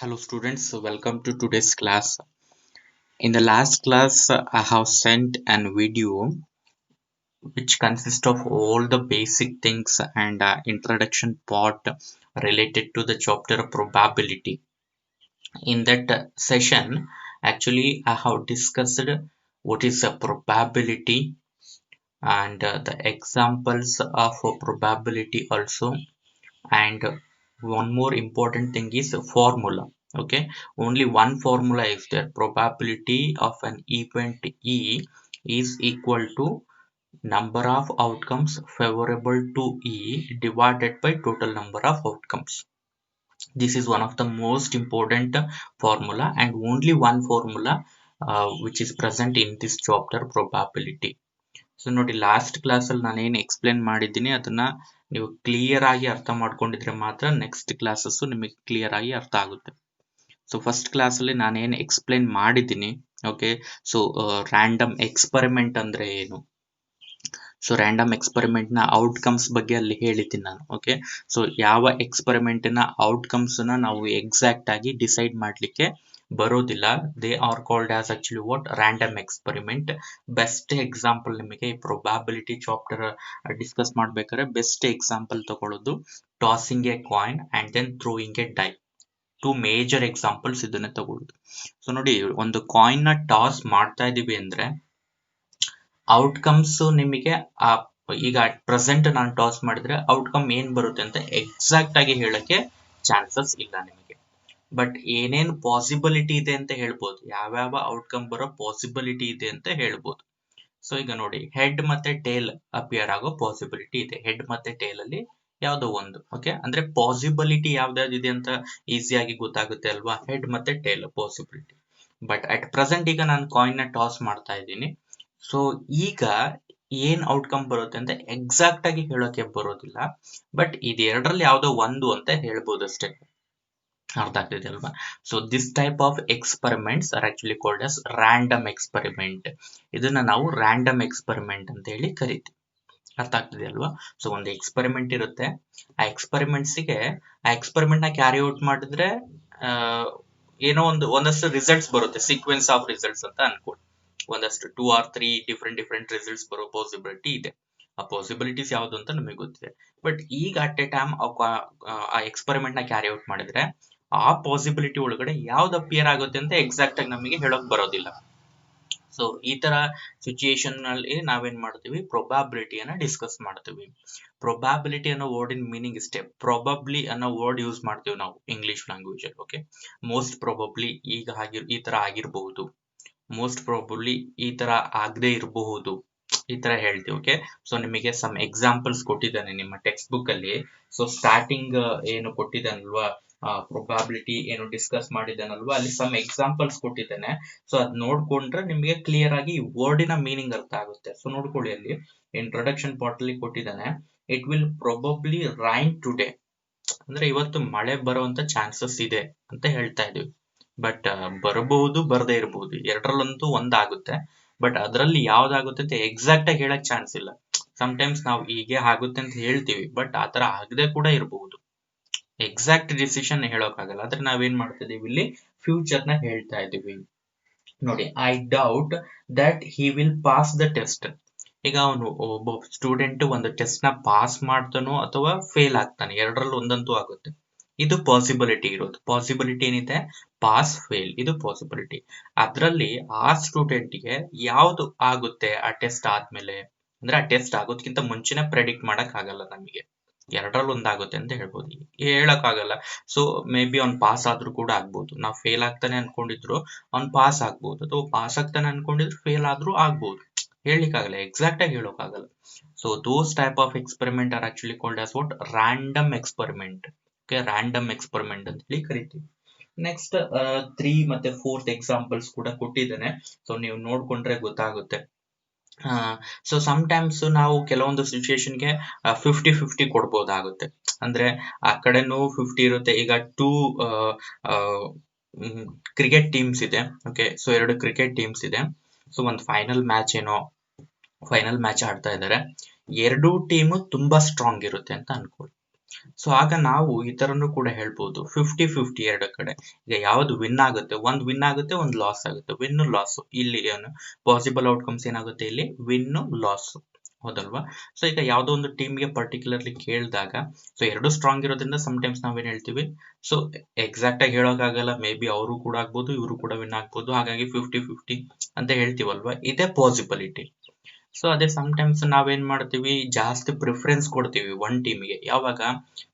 Hello students, welcome to today's class. In the last class, I have sent an video which consists of all the basic things and introduction part related to the chapter probability. In that session, actually, I have discussed what is a probability and the examples of a probability also, and one more important thing is formula. Okay, only one formula is there. Probability of an event E is equal to number of outcomes favorable to E divided by total number of outcomes. This is one of the most important formula and only one formula which is present in this chapter probability. So ನೋಡಿ, last ಕ್ಲಾಸಲ್ಲಿ ನಾನು ಏನು explain ಮಾಡಿದ್ದೀನಿ ಅದನ್ನ ನೀವು clear ಆಗಿ ಅರ್ಥ ಮಾಡ್ಕೊಂಡಿದ್ರೆ ಮಾತ್ರ ನೆಕ್ಸ್ಟ್ ಕ್ಲಾಸಸ್ಸು ನಿಮಗೆ ಕ್ಲಿಯರ್ ಆಗಿ ಅರ್ಥ ಆಗುತ್ತೆ. ಸೊ ಫಸ್ಟ್ ಕ್ಲಾಸಲ್ಲಿ ನಾನೇನು ಎಕ್ಸ್ಪ್ಲೇನ್ ಮಾಡಿದ್ದೀನಿ, ಓಕೆ. ಸೊ ರ್ಯಾಂಡಮ್ ಎಕ್ಸ್ಪರಿಮೆಂಟ್ ಅಂದ್ರೆ ಏನು, ಸೊ ರ್ಯಾಂಡಮ್ ಎಕ್ಸ್ಪರಿಮೆಂಟ್ ನ ಔಟ್ಕಮ್ಸ್ ಬಗ್ಗೆ ಅಲ್ಲಿ ಹೇಳಿದ್ದೀನಿ ನಾನು. ಓಕೆ, ಸೊ ಯಾವ ಎಕ್ಸ್ಪರಿಮೆಂಟ್ ನ ಔಟ್ಕಮ್ಸ್ ನ ನಾವು ಎಕ್ಸಾಕ್ಟ್ ಆಗಿ ಡಿಸೈಡ್ ಮಾಡ್ಲಿಕ್ಕೆ ಬರೋದಿಲ್ಲ, they are called as actually what, random experiment. Best example ನಿಮಗೆ ಈ ಪ್ರೊಬಾಬಿಲಿಟಿ ಚಾಪ್ಟರ್ ಡಿಸ್ಕಸ್ ಮಾಡ್ಬೇಕಾದ್ರೆ ಬೆಸ್ಟ್ ಎಕ್ಸಾಂಪಲ್ ತಗೊಳ್ಳೋದು tossing a coin and then throwing a die. Two major examples ಇದನ್ನ ತಗೊಳ್ಳೋದು. ಸೊ ನೋಡಿ, ಒಂದು ಕಾಯಿನ್ ನ ಟಾಸ್ ಮಾಡ್ತಾ ಇದೀವಿ ಅಂದ್ರೆ ಔಟ್ಕಮ್ಸ್ ನಿಮಗೆ ಈಗ ಪ್ರೆಸೆಂಟ್ ನಾನು ಟಾಸ್ ಮಾಡಿದ್ರೆ ಔಟ್ಕಮ್ ಏನ್ ಬರುತ್ತೆ ಅಂತ ಎಕ್ಸಾಕ್ಟ್ ಆಗಿ ಹೇಳಕ್ಕೆ ಚಾನ್ಸಸ್ ಇಲ್ಲ ನಿಮಗೆ. ಬಟ್ ಏನೇನ್ ಪಾಸಿಬಿಲಿಟಿ ಇದೆ ಅಂತ ಹೇಳ್ಬೋದು, ಯಾವ್ಯಾವ ಔಟ್ಕಮ್ ಬರೋ ಪಾಸಿಬಿಲಿಟಿ ಇದೆ ಅಂತ ಹೇಳ್ಬೋದು. ಸೊ ಈಗ ನೋಡಿ, ಹೆಡ್ ಮತ್ತೆ ಟೇಲ್ ಅಪಿಯರ್ ಆಗೋ ಪಾಸಿಬಿಲಿಟಿ ಇದೆ. ಹೆಡ್ ಮತ್ತೆ ಟೇಲ್ ಅಲ್ಲಿ ಯಾವ್ದೋ ಒಂದು, ಓಕೆ, ಅಂದ್ರೆ ಪಾಸಿಬಿಲಿಟಿ ಯಾವ್ದಾವ್ದಿದೆ ಅಂತ ಈಸಿಯಾಗಿ ಗೊತ್ತಾಗುತ್ತೆ ಅಲ್ವಾ, ಹೆಡ್ ಮತ್ತೆ tail possibility. But at present ಈಗ ನಾನು ಕಾಯಿನ್ ನ ಟಾಸ್ ಮಾಡ್ತಾ ಇದ್ದೀನಿ. ಸೊ ಈಗ ಏನ್ ಔಟ್ಕಮ್ ಬರುತ್ತೆ ಅಂತ ಎಕ್ಸಾಕ್ಟ್ ಆಗಿ ಹೇಳೋಕೆ ಬರೋದಿಲ್ಲ, ಬಟ್ ಇದೆರಡರಲ್ಲಿ ಯಾವ್ದೋ ಒಂದು ಅಂತ ಹೇಳ್ಬೋದು ಅಷ್ಟೇ. ಅರ್ಥ ಆಗ್ತಿದೆ ಅಲ್ವಾ? So this type of experiments are actually called as random experiment. ಇದನ್ನ ನಾವು ರ್ಯಾಂಡಮ್ ಎಕ್ಸ್ಪರಿಮೆಂಟ್ ಅಂತ ಹೇಳಿ ಕರಿತೀವಿ. ಅರ್ಥ ಆಗ್ತಿದೆ ಅಲ್ವಾ? ಸೊ ಒಂದು ಎಕ್ಸ್ಪರಿಮೆಂಟ್ ಇರುತ್ತೆ, ಆ ಎಕ್ಸ್ಪರಿಮೆಂಟ್ ನ ಕ್ಯಾರಿ ಔಟ್ ಮಾಡಿದ್ರೆ ಏನೋ ಒಂದಷ್ಟು ರಿಸಲ್ಟ್ಸ್ ಬರುತ್ತೆ, ಸೀಕ್ವೆನ್ಸ್ ಆಫ್ ರಿಸಲ್ಟ್ಸ್ ಅಂತ ಅನ್ಕೊಳ್ಳಿ. ಒಂದಷ್ಟು 2 or 3 ಡಿಫ್ರೆಂಟ್ ರಿಸಲ್ಟ್ಸ್ ಬರೋ ಪಾಸಿಬಿಲಿಟಿ ಇದೆ. ಆ ಪಾಸಿಬಿಲಿಟೀಸ್ ಯಾವ್ದು ಅಂತ ನಮಗೆ ಗೊತ್ತಿದೆ. ಬಟ್ ಈಗ ಅಟ್ ಎ ಟೈಮ್ ಆ ಎಕ್ಸ್ಪರಿಮೆಂಟ್ ನ ಕ್ಯಾರಿ ಔಟ್ ಮಾಡಿದ್ರೆ ಆ ಪಾಸಿಬಿಲಿಟಿ ಒಳಗಡೆ ಯಾವ್ದು ಅಪಿಯರ್ ಆಗುತ್ತೆ ಅಂತ ಎಕ್ಸಾಕ್ಟ್ ಆಗಿ ನಮಗೆ ಹೇಳಕ್ ಬರೋದಿಲ್ಲ. ಸೊ ಈ ತರ ಸಿಚುಯೇಷನ್ ನಲ್ಲಿ ನಾವೇನ್ ಮಾಡ್ತೀವಿ, ಪ್ರೊಬಾಬಿಲಿಟಿಯನ್ನ ಡಿಸ್ಕಸ್ ಮಾಡ್ತೀವಿ. ಪ್ರೊಬಾಬಿಲಿಟಿ ಅನ್ನೋ ವರ್ಡ್ ಇನ್ ಮೀನಿಂಗ್ ಇಷ್ಟೇ. ಪ್ರೊಬಬ್ಲಿ ಅನ್ನೋ ವರ್ಡ್ ಯೂಸ್ ಮಾಡ್ತೀವಿ ನಾವು ಇಂಗ್ಲಿಷ್ ಲ್ಯಾಂಗ್ವೇಜ್ ಅಲ್ಲಿ. ಓಕೆ, ಮೋಸ್ಟ್ ಪ್ರೊಬಬ್ಲಿ ಈಗ ಈ ತರ ಆಗಿರಬಹುದು, ಮೋಸ್ಟ್ ಪ್ರಾಬಬ್ಲಿ ಈ ತರ ಆಗದೆ ಇರಬಹುದು, ಈ ತರ ಹೇಳ್ತೀವಿ. ಓಕೆ, ಸೊ ನಿಮಗೆ ಸಮ್ ಎಕ್ಸಾಂಪಲ್ಸ್ ಕೊಟ್ಟಿದ್ದಾನೆ ನಿಮ್ಮ ಟೆಕ್ಸ್ಟ್ ಬುಕ್ ಅಲ್ಲಿ. ಸೊ ಸ್ಟಾರ್ಟಿಂಗ್ ಏನು ಕೊಟ್ಟಿದ್ದಾನಲ್ವಾ, ಪ್ರೊಬಾಬಿಲಿಟಿ ಏನು ಡಿಸ್ಕಸ್ ಮಾಡಿದ್ದಾನಲ್ವಾ, ಅಲ್ಲಿ ಸಮ್ ಎಕ್ಸಾಂಪಲ್ಸ್ ಕೊಟ್ಟಿದ್ದಾನೆ. ಸೊ ಅದ್ ನೋಡ್ಕೊಂಡ್ರೆ ನಿಮಗೆ ಕ್ಲಿಯರ್ ಆಗಿ ವರ್ಡಿನ ಮೀನಿಂಗ್ ಅರ್ಥ ಆಗುತ್ತೆ. ಸೊ ನೋಡ್ಕೊಳ್ಳಿ, ಅಲ್ಲಿ ಇಂಟ್ರೊಡಕ್ಷನ್ ಪಾರ್ಟ್ ಅಲ್ಲಿ ಕೊಟ್ಟಿದ್ದಾನೆ, it will probably rain today, ಅಂದ್ರೆ ಇವತ್ತು ಮಳೆ ಬರುವಂತ ಚಾನ್ಸಸ್ ಇದೆ ಅಂತ ಹೇಳ್ತಾ ಇದೀವಿ. ಬಟ್ ಬರಬಹುದು, ಬರದೇ ಇರಬಹುದು, ಎರಡರಲ್ಲಂತೂ ಒಂದಾಗುತ್ತೆ. ಬಟ್ ಅದರಲ್ಲಿ ಯಾವ್ದಾಗುತ್ತೆ ಅಂತ ಎಕ್ಸಾಕ್ಟ್ ಆಗಿ ಹೇಳಕ್ ಚಾನ್ಸ್ ಇಲ್ಲ. ಟೈಮ್ಸ್ ನಾವು ಹೀಗೆ ಆಗುತ್ತೆ ಅಂತ ಹೇಳ್ತೀವಿ, ಬಟ್ ಆತರ ಆಗದೆ ಕೂಡ ಇರಬಹುದು. ಎಕ್ಸಾಕ್ಟ್ ಡಿಸಿಷನ್ ಹೇಳೋಕ್ಕಾಗಲ್ಲ. ಆದ್ರೆ ನಾವೇನ್ ಮಾಡ್ತಿದೀವಿ, ಇಲ್ಲಿ ಫ್ಯೂಚರ್ ನ ಹೇಳ್ತಾ ಇದೀವಿ. ನೋಡಿ, I doubt that he will pass the test. ಈಗ ಅವನು ಒಬ್ಬ ಸ್ಟೂಡೆಂಟ್ ಒಂದು ಟೆಸ್ಟ್ ನ ಪಾಸ್ ಮಾಡ್ತಾನೋ ಅಥವಾ ಫೇಲ್ ಆಗ್ತಾನೆ, ಎರಡರಲ್ಲಿ ಒಂದಂತೂ ಆಗುತ್ತೆ. ಇದು ಪಾಸಿಬಿಲಿಟಿ ಇರೋದು. ಪಾಸಿಬಿಲಿಟಿ ಏನಿದೆ, ಪಾಸ್ ಫೇಲ್, ಇದು ಪಾಸಿಬಿಲಿಟಿ. ಅದರಲ್ಲಿ ಆ ಸ್ಟೂಡೆಂಟ್ಗೆ ಯಾವ್ದು ಆಗುತ್ತೆ ಆ ಟೆಸ್ಟ್ ಆದ್ಮೇಲೆ, ಅಂದ್ರೆ ಆ ಟೆಸ್ಟ್ ಆಗೋದಕ್ಕಿಂತ ಮುಂಚೆನೆ ಪ್ರೆಡಿಕ್ಟ್ ಮಾಡಕ್ ಆಗಲ್ಲ ನಮಗೆ, ಎರಡರಲ್ಲಿ ಒಂದಾಗುತ್ತೆ ಅಂತ ಹೇಳ್ಬೋದು, ಹೇಳಕ್ ಆಗಲ್ಲ. ಸೊ ಮೇ ಬಿ ಅವ್ನ್ ಪಾಸ್ ಆದ್ರೂ ಕೂಡ ಆಗ್ಬೋದು, ನಾವು ಫೇಲ್ ಆಗ್ತಾನೆ ಅನ್ಕೊಂಡಿದ್ರು ಅವ್ನ್ ಪಾಸ್ ಆಗ್ಬೋದು, ಅಥವಾ ಪಾಸ್ ಆಗ್ತಾನೆ ಅನ್ಕೊಂಡಿದ್ರು ಫೇಲ್ ಆದ್ರೂ ಆಗ್ಬೋದು, ಹೇಳಲಿಕ್ಕಾಗಲ್ಲ, ಎಕ್ಸಾಕ್ಟ್ ಆಗಿ ಹೇಳೋಕ್ಕಾಗಲ್ಲ. So those type of experiment are actually called as what, random experiment. Random experiment ಅಂತ ಹೇಳಿ ಕರಿತೀವಿ. ನೆಕ್ಸ್ಟ್ 3 ಮತ್ತೆ 4th ಎಕ್ಸಾಂಪಲ್ಸ್ ಕೂಡ ಕೊಟ್ಟಿದ್ದೇನೆ. ಸೊ ನೀವು ನೋಡ್ಕೊಂಡ್ರೆ ಗೊತ್ತಾಗುತ್ತೆ. ಸೊ ಟೈಮ್ಸ್ ನಾವು ಕೆಲವೊಂದು ಸಿಚುಯೇಷನ್ಗೆ 50-50 ಕೊಡ್ಬೋದಾಗುತ್ತೆ. ಅಂದ್ರೆ ಆ ಕಡೆನೂ 50 ಇರುತ್ತೆ. ಈಗ 2 ಕ್ರಿಕೆಟ್ ಟೀಮ್ಸ್ ಇದೆ. ಓಕೆ, ಸೊ 2 ಕ್ರಿಕೆಟ್ ಟೀಮ್ಸ್ ಇದೆ. ಸೊ ಒಂದು ಫೈನಲ್ ಮ್ಯಾಚ್ ಆಡ್ತಾ ಇದ್ದಾರೆ. ಎರಡೂ ಟೀಮು ತುಂಬಾ ಸ್ಟ್ರಾಂಗ್ ಇರುತ್ತೆ ಅಂತ ಅನ್ಕೊಳ್ಳಿ. ಸೊ ಆಗ ನಾವು ಈ ತರನು ಕೂಡ ಹೇಳ್ಬೋದು 50-50 ಎರಡು ಕಡೆ. ಈಗ ಯಾವ್ದು ವಿನ್ ಆಗುತ್ತೆ, ಒಂದ್ ವಿನ್ ಆಗುತ್ತೆ, ಒಂದ್ ಲಾಸ್ ಆಗುತ್ತೆ. ವಿನ್ ಲಾಸ್ ಇಲ್ಲಿ ಏನು ಪಾಸಿಬಲ್ ಔಟ್ಕಮ್ಸ್ ಏನಾಗುತ್ತೆ, ಇಲ್ಲಿ ವಿನ್ ಲಾಸ್, ಹೌದಲ್ವಾ? ಸೊ ಈಗ ಯಾವ್ದೋ ಒಂದು ಟೀಮ್ಗೆ ಪರ್ಟಿಕ್ಯುಲರ್ಲಿ ಕೇಳಿದಾಗ, ಸೊ ಎರಡು ಸ್ಟ್ರಾಂಗ್ ಇರೋದ್ರಿಂದ ಸಮ್ಟೈಮ್ಸ್ ನಾವೇನ್ ಹೇಳ್ತೀವಿ, ಸೊ ಎಕ್ಸಾಕ್ಟ್ ಆಗಿ ಹೇಳೋಕ್ಕಾಗಲ್ಲ, ಮೇ ಬಿ ಅವರು ಕೂಡ ಆಗ್ಬೋದು, ಇವರು ಕೂಡ ವಿನ್ ಆಗ್ಬೋದು, ಹಾಗಾಗಿ 50-50 ಅಂತ ಹೇಳ್ತೀವಲ್ವಾ, ಇದೇ ಪಾಸಿಬಿಲಿಟಿ. ಸೊ ಅದೇ ಸಮ್ಟೈಮ್ಸ್ ನಾವೇನ್ ಮಾಡ್ತೀವಿ, ಜಾಸ್ತಿ ಪ್ರಿಫರೆನ್ಸ್ ಕೊಡ್ತೀವಿ ಒನ್ ಟೀಮ್ಗೆ. ಯಾವಾಗ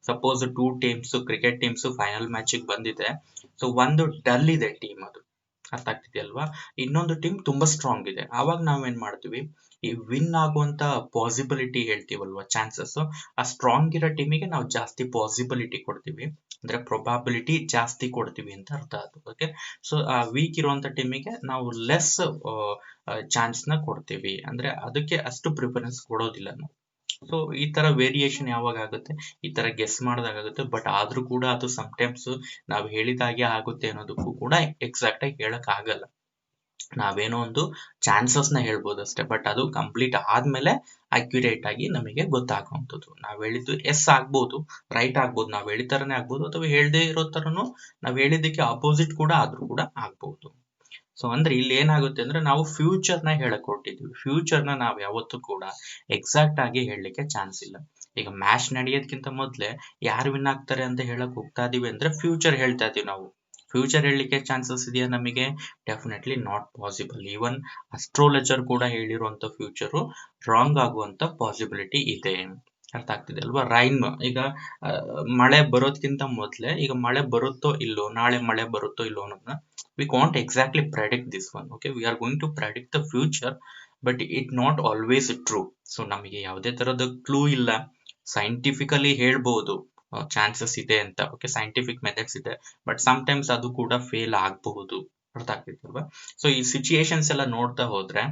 suppose 2 teams, cricket teams final ಮ್ಯಾಚಿಗೆ ಬಂದಿದೆ, ಸೊ ಒಂದು ಡಲ್ ಇದೆ ಟೀಮ್, ಅದು ಅರ್ಥ ಆಗ್ತಿದೆಯಲ್ವಾ? ಇನ್ನೊಂದು ಟೀಮ್ ತುಂಬಾ ಸ್ಟ್ರಾಂಗ್ ಇದೆ. ಆವಾಗ ನಾವೇನ್ ಮಾಡ್ತೀವಿ, ಈ ವಿನ್ ಆಗುವಂತ ಪಾಸಿಬಿಲಿಟಿ ಹೇಳ್ತೀವಲ್ವಾ, ಚಾನ್ಸಸ್, ಆ ಸ್ಟ್ರಾಂಗ್ ಇರೋ ಟೀಮಿಗೆ ನಾವು ಜಾಸ್ತಿ ಪಾಸಿಬಿಲಿಟಿ ಕೊಡ್ತೀವಿ, ಅಂದ್ರೆ ಪ್ರೊಬಾಬಿಲಿಟಿ ಜಾಸ್ತಿ ಕೊಡ್ತೀವಿ ಅಂತ ಅರ್ಥ ಅದು. ಓಕೆ, ಸೊ ಆ ವೀಕ್ ಇರುವಂತ ಟೀಮಿಗೆ ನಾವು ಲೆಸ್ ಚಾನ್ಸ್ ನ ಕೊಡ್ತೀವಿ, ಅಂದ್ರೆ ಅದಕ್ಕೆ ಅಷ್ಟು ಪ್ರಿಫರೆನ್ಸ್ ಕೊಡೋದಿಲ್ಲ ನಾವು. ಸೊ ಈ ತರ ವೇರಿಯೇಷನ್ ಯಾವಾಗ ಆಗುತ್ತೆ, ಈ ತರ ಗೆಸ್ ಮಾಡಿದಾಗುತ್ತೆ. ಬಟ್ ಆದ್ರೂ ಕೂಡ ಅದು ಸಮ್ಟೈಮ್ಸ್ ನಾವು ಹೇಳಿದಾಗೆ ಆಗುತ್ತೆ ಅನ್ನೋದಕ್ಕೂ ಕೂಡ ಎಕ್ಸಾಕ್ಟ್ ಆಗಿ ಹೇಳಕ್ ಆಗಲ್ಲ. ನಾವೇನೋ ಒಂದು ಚಾನ್ಸಸ್ ನ ಹೇಳ್ಬೋದು ಅಷ್ಟೇ, ಬಟ್ ಅದು ಕಂಪ್ಲೀಟ್ ಆದ್ಮೇಲೆ ಅಕ್ಯುರೇಟ್ ಆಗಿ ನಮಗೆ ಗೊತ್ತಾಗುವಂಥದ್ದು. ನಾವ್ ಹೇಳಿದ್ದು ಎಸ್ ಆಗ್ಬೋದು, ರೈಟ್ ಆಗ್ಬೋದು, ನಾವ್ ಹೇಳಿದ ತರನೇ ಆಗ್ಬೋದು, ಅಥವಾ ಹೇಳ್ದೇ ಇರೋ ತರನು ನಾವ್ ಹೇಳಿದ್ದಕ್ಕೆ ಅಪೋಸಿಟ್ ಕೂಡ ಆದ್ರೂ ಕೂಡ ಆಗ್ಬಹುದು. ಸೊ ಅಂದ್ರೆ ಇಲ್ಲಿ ಏನಾಗುತ್ತೆ ಅಂದ್ರೆ, ನಾವು ಫ್ಯೂಚರ್ ನ ಹೇಳಕ್ ಹೊರಟಿದ್ವಿ. ಫ್ಯೂಚರ್ ನ ನಾವ್ ಯಾವತ್ತೂ ಕೂಡ ಎಕ್ಸಾಕ್ಟ್ ಆಗಿ ಹೇಳಲಿಕ್ಕೆ ಚಾನ್ಸ್ ಇಲ್ಲ. ಈಗ ಮ್ಯಾಚ್ ನಡೆಯೋದಕ್ಕಿಂತ ಮೊದ್ಲೇ ಯಾರು ವಿನ್ ಆಗ್ತಾರೆ ಅಂತ ಹೇಳಕ್ ಹೋಗ್ತಾ ಇದೀವಿ ಅಂದ್ರೆ ಫ್ಯೂಚರ್ ಹೇಳ್ತಾ ಇದೀವಿ ನಾವು. ಫ್ಯೂಚರ್ ಹೇಳಲಿಕ್ಕೆ ಚಾನ್ಸಸ್ ಇದೆಯಾ ನಮಗೆ? Definitely not possible. ಈವನ್ ಅಸ್ಟ್ರೋಲಜರ್ ಕೂಡ ಹೇಳಿರುವಂತ ಫ್ಯೂಚರ್ ರಾಂಗ್ ಆಗುವಂತ ಪಾಸಿಬಿಲಿಟಿ ಇದೆ. ಅರ್ಥ ಆಗ್ತಿದೆ ಅಲ್ವಾ? ರೈನ್, ಈಗ ಮಳೆ ಬರೋದ್ಕಿಂತ ಮೊದ್ಲೇ, ಈಗ ಮಳೆ ಬರುತ್ತೋ ಇಲ್ಲೋ, ನಾಳೆ ಮಳೆ ಬರುತ್ತೋ ಇಲ್ಲೋ ಅನ್ನೋದನ್ನ we can't exactly predict this one. Okay, we are going to predict the future, but it not always true. So ನಮಗೆ ಯಾವುದೇ ತರದ ಕ್ಲೂ ಇಲ್ಲ. ಸೈಂಟಿಫಿಕಲಿ ಹೇಳ್ಬಹುದು ಚಾನ್ಸಸ್ ಇದೆ ಅಂತ. ಓಕೆ, ಸೈಂಟಿಫಿಕ್ ಮೆಥಡ್ಸ್ ಇದೆ, ಬಟ್ ಸಮ್ಟೈಮ್ಸ್ ಅದು ಕೂಡ ಫೇಲ್ ಆಗಬಹುದು. ಅರ್ಥ ಆಗ್ತಿಲ್ವಾ? ಸೊ ಈ ಸಿಚುಯೇಷನ್ಸ್ ಎಲ್ಲ ನೋಡ್ತಾ ಹೋದ್ರೆ,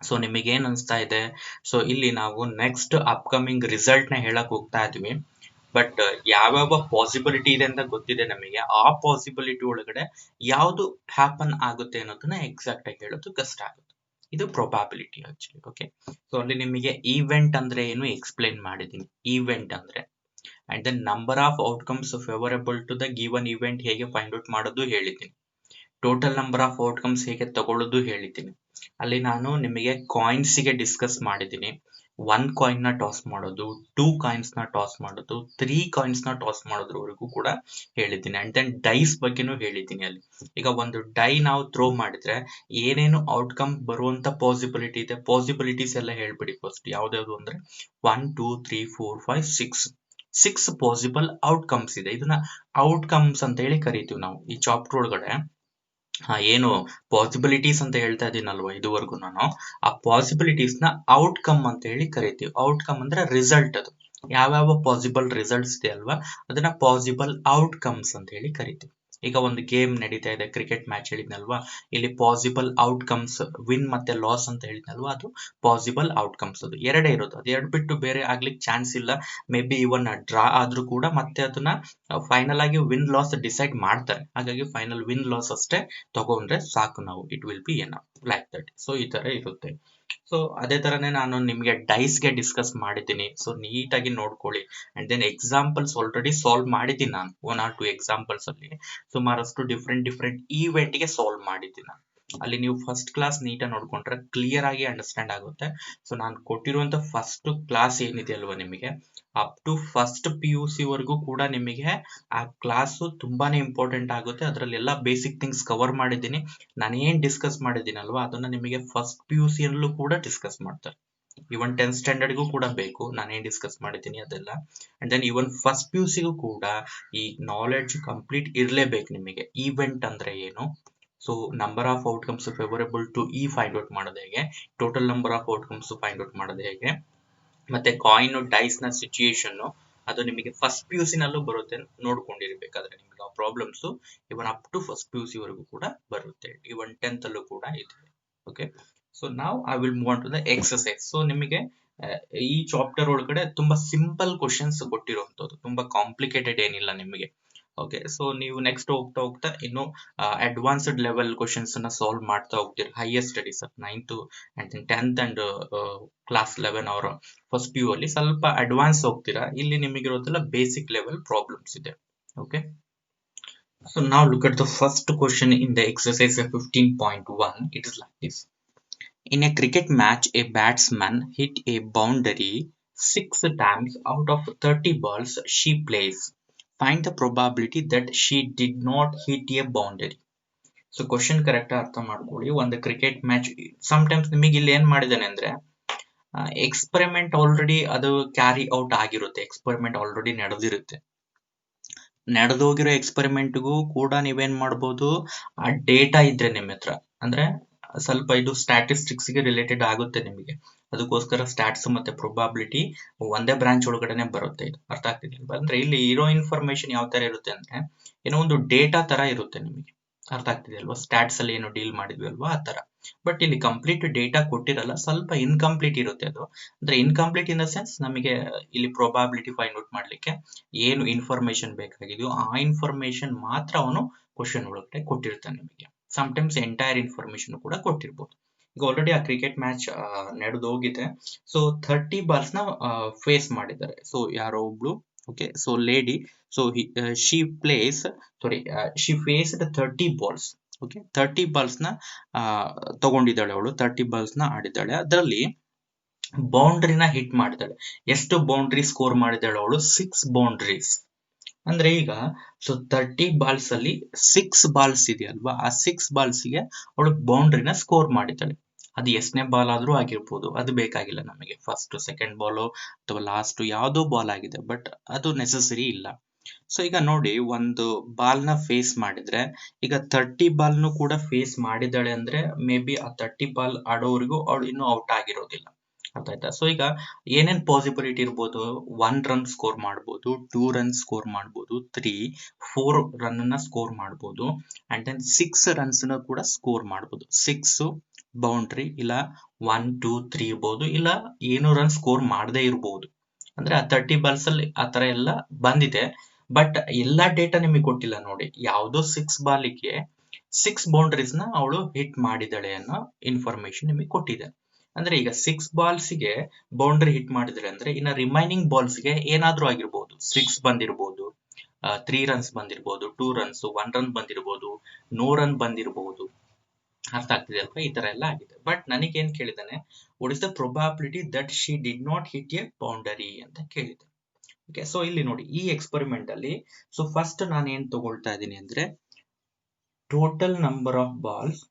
ಸೊ ನಿಮಗೆ ಏನ್ ಅನ್ಸ್ತಾ ಇದೆ? ಸೊ ಇಲ್ಲಿ ನಾವು ನೆಕ್ಸ್ಟ್ ಅಪ್ಕಮಿಂಗ್ ರಿಸಲ್ಟ್ ನ ಹೇಳಕ್ ಹೋಗ್ತಾ ಇದ್ವಿ, ಬಟ್ ಯಾವ್ಯಾವ ಪಾಸಿಬಿಲಿಟಿ ಇದೆ ಅಂತ ಗೊತ್ತಿದೆ ನಮಗೆ. ಆ ಪಾಸಿಬಿಲಿಟಿ ಒಳಗಡೆ ಯಾವ್ದು ಹ್ಯಾಪನ್ ಆಗುತ್ತೆ ಅನ್ನೋದನ್ನ ಎಕ್ಸಾಕ್ಟ್ ಆಗಿ ಹೇಳೋದು ಕಷ್ಟ ಆಗುತ್ತೆ. ಇದು ಪ್ರೊಬಾಬಿಲಿಟಿ ಆಕ್ಚುಲಿ. ಓಕೆ, ಸೊ ಅಲ್ಲಿ ನಿಮಗೆ ಈವೆಂಟ್ ಅಂದ್ರೆ ಏನು ಎಕ್ಸ್ಪ್ಲೈನ್ ಮಾಡಿದೀನಿ. ಈವೆಂಟ್ ಅಂದ್ರೆ and then number of outcomes favourable to the given event ಹೇಗೆ ಫೈಂಡ್ ಔಟ್ ಮಾಡೋದು ಹೇಳಿದ್ದೀನಿ. ಟೋಟಲ್ ನಂಬರ್ ಆಫ್ ಔಟ್ಕಮ್ಸ್ ಹೇಗೆ ತಗೊಳ್ಳೋದು ಹೇಳಿದ್ದೀನಿ. ಅಲ್ಲಿ ನಾನು ನಿಮಗೆ ಕಾಯಿನ್ಸ್ ಗೆ ಡಿಸ್ಕಸ್ ಮಾಡಿದ್ದೀನಿ. 1 ಕಾಯಿನ್ ನ ಟಾಸ್ ಮಾಡೋದು, 2 ಕಾಯಿನ್ಸ್ ನ ಟಾಸ್ ಮಾಡೋದು, 3 ಕಾಯಿನ್ಸ್ ನ ಟಾಸ್ ಮಾಡೋದ್ರವರೆಗೂ ಕೂಡ ಹೇಳಿದ್ದೀನಿ. ಅಂಡ್ ದೆನ್ ಡೈಸ್ ಬಗ್ಗೆನೂ ಹೇಳಿದ್ದೀನಿ. ಅಲ್ಲಿ ಈಗ ಒಂದು ಡೈ ನಾವು ಥ್ರೋ ಮಾಡಿದ್ರೆ ಏನೇನು ಔಟ್ಕಮ್ ಬರುವಂತ ಪಾಸಿಬಿಲಿಟಿ ಇದೆ, ಪಾಸಿಬಿಲಿಟೀಸ್ ಎಲ್ಲ ಹೇಳ್ಬಿಡಿ ಫಸ್ಟ್. ಯಾವ್ದಾವ್ದು ಅಂದ್ರೆ 1 2 3 4 5 6 ಪಾಸಿಬಲ್ ಔಟ್ಕಮ್ಸ್ ಇದೆ. ಇದನ್ನ ಔಟ್ಕಮ್ಸ್ ಅಂತ ಹೇಳಿ ಕರಿತೀವಿ ನಾವು ಈ ಚಾಪ್ಟರ್ ಒಳಗಡೆ. ಏನು ಪಾಸಿಬಿಲಿಟೀಸ್ ಅಂತ ಹೇಳ್ತಾ ಇದೀನಲ್ವಾ ಇದುವರೆಗೂ ನಾನು, ಆ ಪಾಸಿಬಿಲಿಟೀಸ್ ನ ಔಟ್ಕಮ್ ಅಂತ ಹೇಳಿ ಕರಿತೀವಿ. ಔಟ್ಕಮ್ ಅಂದ್ರೆ ರಿಸಲ್ಟ್. ಅದು ಯಾವ್ಯಾವ ಪಾಸಿಬಲ್ ರಿಸಲ್ಟ್ಸ್ ಇದೆ ಅಲ್ವಾ, ಅದನ್ನ ಪಾಸಿಬಲ್ ಔಟ್ಕಮ್ಸ್ ಅಂತ ಹೇಳಿ ಕರಿತೀವಿ. ಈಗ ಒಂದು ಗೇಮ್ ನಡೀತಾ ಇದೆ, ಕ್ರಿಕೆಟ್ ಮ್ಯಾಚ್ ಹೇಳಿದ್ನಲ್ವಾ, ಇಲ್ಲಿ ಪಾಸಿಬಲ್ ಔಟ್ಕಮ್ಸ್ ವಿನ್ ಮತ್ತೆ ಲಾಸ್ ಅಂತ ಹೇಳಿದ್ನಲ್ವಾ, ಅದು ಪಾಸಿಬಲ್ ಔಟ್ಕಮ್ಸ್. ಅದು ಎರಡೇ ಇರೋದು, ಅದು ಎರಡು ಬಿಟ್ಟು ಬೇರೆ ಆಗ್ಲಿಕ್ಕೆ ಚಾನ್ಸ್ ಇಲ್ಲ. ಮೇ ಬಿ ಇವನ್ ಡ್ರಾ ಆದ್ರೂ ಕೂಡ ಮತ್ತೆ ಅದನ್ನ ಫೈನಲ್ ಆಗಿ ವಿನ್ ಲಾಸ್ ಡಿಸೈಡ್ ಮಾಡ್ತಾರೆ. ಹಾಗಾಗಿ ಫೈನಲ್ ವಿನ್ ಲಾಸ್ ಅಷ್ಟೇ ತಗೊಂಡ್ರೆ ಸಾಕು ನಾವು, ಇಟ್ ವಿಲ್ ಬಿ ಏನೋ ಲೈಕ್ ದಟ್. ಸೊ ಈ ತರ ಇರುತ್ತೆ. ಸೊ ಅದೇ ತರನೇ ನಾನು ನಿಮ್ಗೆ ಡೈಸ್ ಗೆ ಡಿಸ್ಕಸ್ ಮಾಡಿದ್ದೀನಿ. ಸೊ ನೀಟಾಗಿ ನೋಡ್ಕೊಳ್ಳಿ. And then examples already solve ಮಾಡಿದ್ದೀನಿ ನಾನು. 1 or 2 ಎಕ್ಸಾಂಪಲ್ಸ್ ಅಲ್ಲಿ ಸುಮಾರಷ್ಟು ಡಿಫ್ರೆಂಟ್ ಈವೆಂಟ್ ಗೆ ಸಾಲ್ವ್ ಮಾಡಿದ್ದೀನಿ ನಾನು. ಅಲ್ಲಿ ನೀವು ಫಸ್ಟ್ ಕ್ಲಾಸ್ ನೀಟಾಗಿ ನೋಡ್ಕೊಂಡ್ರೆ ಕ್ಲಿಯರ್ ಆಗಿ ಅಂಡರ್ಸ್ಟ್ಯಾಂಡ್ ಆಗುತ್ತೆ. ಸೊ ನಾನು ಕೊಟ್ಟಿರುವಂತ ಫಸ್ಟ್ ಕ್ಲಾಸ್ ಏನಿದೆ ಅಲ್ವಾ ನಿಮಗೆ, ಅಪ್ ಟು ಫಸ್ಟ್ PUC ವರೆಗೂ ಕೂಡ ನಿಮಗೆ ಆ ಕ್ಲಾಸು ತುಂಬಾನೇ ಇಂಪಾರ್ಟೆಂಟ್ ಆಗುತ್ತೆ. ಅದರಲ್ಲಿ ಎಲ್ಲ ಬೇಸಿಕ್ ಥಿಂಗ್ಸ್ ಕವರ್ ಮಾಡಿದ್ದೀನಿ. ನಾನು ಏನ್ ಡಿಸ್ಕಸ್ ಮಾಡಿದ್ದೀನಲ್ವಾ, ಅದನ್ನ ನಿಮಗೆ ಫಸ್ಟ್ PUC ಯಲ್ಲೂ ಕೂಡ ಡಿಸ್ಕಸ್ ಮಾಡ್ತಾರೆ. ಇವನ್ 10th ಸ್ಟ್ಯಾಂಡರ್ಡ್ಗೂ ಕೂಡ ಬೇಕು ನಾನೇನ್ ಡಿಸ್ಕಸ್ ಮಾಡಿದ್ದೀನಿ ಅದೆಲ್ಲ. ಅಂಡ್ ದೆನ್ ಇವನ್ ಫಸ್ಟ್ PUCಗೂ ಕೂಡ ಈ ನಾಲೆಡ್ಜ್ ಕಂಪ್ಲೀಟ್ ಇರ್ಲೇಬೇಕು ನಿಮಗೆ. ಈವೆಂಟ್ ಅಂದ್ರೆ ಏನು, so number of outcomes favourable to find out ಮಾಡೋದು ಹೇಗೆ, total number of outcomes find out ಮಾಡೋದು ಹೇಗೆ, ಮತ್ತೆ ಕಾಯಿನ್ ಡೈಸ್ ನ ಸಿಚುಯೇಷನ್ ಅದು ನಿಮಗೆ ಫಸ್ಟ್ PUC ನಲ್ಲೂ ಬರುತ್ತೆ. ನೋಡ್ಕೊಂಡಿರ್ಬೇಕಾದ್ರೆ ನಿಮಗೆ ಆ problems even up to first PUC ವರೆಗೂ ಕೂಡ ಬರುತ್ತೆ. ಇವನ್ 10th ಅಲ್ಲೂ ಕೂಡ ಇದೆ. ಓಕೆ, ಸೊ ನಾವ್ I will move on to the exercise. So ನಿಮಗೆ ಈ ಚಾಪ್ಟರ್ ಒಳಗಡೆ ತುಂಬಾ ಸಿಂಪಲ್ ಕ್ವಶನ್ಸ್ ಕೊಟ್ಟಿರುವಂತದ್ದು, ತುಂಬಾ ಕಾಂಪ್ಲಿಕೇಟೆಡ್ ಏನಿಲ್ಲ ನಿಮಗೆ. ಓಕೆ, ಸೊ ನೀವು ನೆಕ್ಸ್ಟ್ ಹೋಗ್ತಾ ಹೋಗ್ತಾ ಇನ್ನು ಅಡ್ವಾನ್ಸ್ಡ್ ಲೆವೆಲ್ ಕ್ವಶನ್ಸ್ ಅನ್ನ ಸಾಲ್ವ್ ಮಾಡ್ತಾ ಹೋಗ್ತೀರಿ. Higher studies 9th and 10th and class 11 ಅವರ ಫಸ್ಟ್ ಪಿ ಯು ಅಲ್ಲಿ ಸ್ವಲ್ಪ ಅಡ್ವಾನ್ಸ್ ಹೋಗ್ತೀರಾ. ಇಲ್ಲಿ ನಿಮಗಿರೋದೆಲ್ಲ ಬೇಸಿಕ್ ಲೆವೆಲ್ ಪ್ರಾಬ್ಲಮ್ಸ್ ಇದೆ. Okay, so now look at the first question in the exercise 15.1. It is like this. In a cricket match, a batsman hit a boundary 6 times out of 30 balls she plays. Find the probability that she did not hit a boundary. So question correct ಅರ್ಥ ಮಾಡ್ಕೊಳ್ಳಿ. ಒಂದು cricket match sometimes ನಿಮಗೆ ಇಲ್ಲಿ ಏನ್ ಮಾಡಿದಾನೆ ಅಂದ್ರೆ experiment already ಅದು carry out ಆಗಿರುತ್ತೆ, ಎಕ್ಸ್ಪೆರಿಮೆಂಟ್ ಆಲ್ರೆಡಿ ನಡೆದೋಗಿರೋ ಎಕ್ಸ್ಪೆರಿಮೆಂಟ್ಗೂ ಕೂಡ ನೀವೇನ್ ಮಾಡ್ಬೋದು, ಆ ಡೇಟಾ ಇದ್ರೆ ನಿಮ್ಮ ಹತ್ರ, ಅಂದ್ರೆ ಸ್ವಲ್ಪ ಇದು ಸ್ಟ್ಯಾಟಿಸ್ಟಿಕ್ಸ್ ಗೆ ರಿಲೇಟೆಡ್ ಆಗುತ್ತೆ ನಿಮಗೆ, ಅದಕ್ಕೋಸ್ಕರ ಸ್ಟ್ಯಾಟ್ಸ್ ಮತ್ತೆ ಪ್ರೊಬಾಬಿಲಿಟಿ ಒಂದೇ ಬ್ರಾಂಚ್ ಒಳಗಡೆನೆ ಬರುತ್ತೆ. ಇದು ಅರ್ಥ ಆಗ್ತಿದೆ ಅಂದ್ರೆ ಇಲ್ಲಿ ಇರೋ ಇನ್ಫಾರ್ಮೇಶನ್ ಯಾವ ತರ ಇರುತ್ತೆ ಅಂದ್ರೆ ಏನೋ ಒಂದು ಡೇಟಾ ತರ ಇರುತ್ತೆ ನಿಮಗೆ. ಅರ್ಥ ಆಗ್ತಿದೆ ಅಲ್ವಾ? ಸ್ಟ್ಯಾಟ್ಸ್ ಅಲ್ಲಿ ಏನು ಡೀಲ್ ಮಾಡಿದ್ವಿ ಅಲ್ವಾ ಆ ತರ. ಬಟ್ ಇಲ್ಲಿ ಕಂಪ್ಲೀಟ್ ಡೇಟಾ ಕೊಟ್ಟಿರಲ್ಲ, ಸ್ವಲ್ಪ ಇನ್ಕಂಪ್ಲೀಟ್ ಇರುತ್ತೆ ಅದು. ಅಂದ್ರೆ ಇನ್ಕಂಪ್ಲೀಟ್ ಇನ್ ದ ಸೆನ್ಸ್ ನಮಗೆ ಇಲ್ಲಿ ಪ್ರೊಬಾಬಿಲಿಟಿ ಫೈಂಡ್ ಔಟ್ ಮಾಡ್ಲಿಕ್ಕೆ ಏನು ಇನ್ಫಾರ್ಮೇಶನ್ ಬೇಕಾಗಿದೆಯೋ ಆ ಇನ್ಫಾರ್ಮೇಶನ್ ಮಾತ್ರ ಅವನು ಕ್ವಶನ್ ಒಳಗಡೆ ಕೊಟ್ಟಿರ್ತಾನೆ ನಿಮಗೆ. ಸಮ್ಟೈಮ್ಸ್ ಎಂಟೈರ್ ಇನ್ಫಾರ್ಮೇಶನ್ ಕೂಡ ಕೊಟ್ಟಿರ್ಬೋದು. ಈಗ ಆಲ್ರೆಡಿ ಆ ಕ್ರಿಕೆಟ್ ಮ್ಯಾಚ್ ನಡೆದು ಹೋಗಿದೆ. ಸೊ 30 ಬಾಲ್ಸ್ ನ ಫೇಸ್ ಮಾಡಿದ್ದಾರೆ. ಸೊ ಯಾರೋ ಒಬ್ಳು, okay, so lady, so she place she faced 30 balls. Okay, 30 balls ನ ತಗೊಂಡಿದ್ದಾಳೆ ಅವಳು, 30 ಬಾಲ್ಸ್ ನ ಆಡಿದ್ದಾಳೆ. ಅದರಲ್ಲಿ ಬೌಂಡ್ರಿನ ಹಿಟ್ ಮಾಡಿದ್ದಾಳೆ. ಎಷ್ಟು ಬೌಂಡ್ರಿ ಸ್ಕೋರ್ ಮಾಡಿದ್ದಾಳೆ ಅವಳು? 6 ಬೌಂಡ್ರೀಸ್. ಅಂದ್ರೆ ಈಗ ಸೊ 30 ಬಾಲ್ಸ್ ಅಲ್ಲಿ 6 ಬಾಲ್ಸ್ ಇದೆಯಲ್ವಾ, ಆ 6 ಬಾಲ್ಸ್ ಗೆ ಅವಳು ಬೌಂಡ್ರಿನ ಸ್ಕೋರ್ ಮಾಡಿದ್ದಾಳೆ. ಅದು ಎಷ್ಟನೇ ಬಾಲ್ ಆದ್ರೂ ಆಗಿರ್ಬೋದು, ಅದು ಬೇಕಾಗಿಲ್ಲ ನಮಗೆ. ಫಸ್ಟ್ ಸೆಕೆಂಡ್ ಬಾಲ್ ಅಥವಾ ಲಾಸ್ಟ್ ಯಾವ್ದೋ ಬಾಲ್ ಆಗಿದೆ, ಬಟ್ ಅದು ನೆಸೆಸರಿ ಇಲ್ಲ. ಸೊ ಈಗ ನೋಡಿ, ಒಂದು ಬಾಲ್ ನ ಫೇಸ್ ಮಾಡಿದ್ರೆ, ಈಗ 30 ಬಾಲ್ ನು ಕೂಡ ಫೇಸ್ ಮಾಡಿದ್ದಾಳೆ ಅಂದ್ರೆ ಮೇ ಬಿ ಆ 30 ಬಾಲ್ ಆಡೋವರೆಗೂ ಅವಳು ಇನ್ನೂ ಔಟ್ ಆಗಿರೋದಿಲ್ಲ. ಅರ್ಥ ಆಯ್ತಾ? ಸೊ ಈಗ ಏನೇನ್ ಪಾಸಿಬಿಲಿಟಿ ಇರ್ಬೋದು? 1 ರನ್ ಸ್ಕೋರ್ ಮಾಡ್ಬೋದು, 2 ರನ್ ಸ್ಕೋರ್ ಮಾಡ್ಬೋದು, 3, 4 ರನ್ ನ ಸ್ಕೋರ್ ಮಾಡ್ಬೋದು, ಅಂಡ್ ದೆನ್ 6 ರನ್ಸ್ ನ ಕೂಡ ಸ್ಕೋರ್ ಮಾಡ್ಬೋದು. 6 ಬೌಂಡ್ರಿ, ಇಲ್ಲ 1, 2, 3 ಇರ್ಬೋದು, ಇಲ್ಲ ಏನು ರನ್ ಸ್ಕೋರ್ ಮಾಡದೇ ಇರ್ಬೋದು. ಅಂದ್ರೆ ಆ 30 ಬಾಲ್ಸ್ ಅಲ್ಲಿ ಆತರ ಎಲ್ಲ ಬಂದಿದೆ. ಬಟ್ ಎಲ್ಲಾ ಡೇಟಾ ನಿಮಗೆ ಕೊಟ್ಟಿಲ್ಲ ನೋಡಿ. ಯಾವ್ದೋ 6 ಬಾಲಿಗೆ 6 ಬೌಂಡ್ರೀಸ್ ನ ಅವಳು ಹಿಟ್ ಮಾಡಿದಾಳೆ ಅನ್ನೋ ಇನ್ಫಾರ್ಮೇಶನ್ ನಿಮಗೆ ಕೊಟ್ಟಿದೆ. ಅಂದ್ರೆ ಈಗ 6 ಬಾಲ್ಸ್ ಗೆ ಬೌಂಡ್ರಿ ಹಿಟ್ ಮಾಡಿದ್ರೆ ಅಂದ್ರೆ ಇನ್ನ ರಿಮೈನಿಂಗ್ ಬಾಲ್ಸ್ ಗೆ ಏನಾದ್ರೂ ಆಗಿರ್ಬೋದು. 6 ಬಂದಿರಬಹುದು, 3 ರನ್ಸ್ ಬಂದಿರಬಹುದು, 2 ರನ್ಸ್, 1 ರನ್ ಬಂದಿರಬಹುದು, ನೋ ರನ್ ಬಂದಿರಬಹುದು. ಅರ್ಥ ಆಗ್ತಿದೆ ಅಲ್ವಾ? ಈ ತರ ಎಲ್ಲ ಆಗಿದೆ. ಬಟ್ ನನಗೇನ್ ಕೇಳಿದಾನೆ, what is the probability that she did not hit a boundary ಅಂತ ಕೇಳಿದೆ. ಓಕೆ, ಸೊ ಇಲ್ಲಿ ನೋಡಿ, ಈ ಎಕ್ಸ್ಪೆರಿಮೆಂಟ್ ಅಲ್ಲಿ ಸೊ ಫಸ್ಟ್ ನಾನು ಏನ್ ತಗೊಳ್ತಾ ಇದ್ದೀನಿ ಅಂದ್ರೆ total number of balls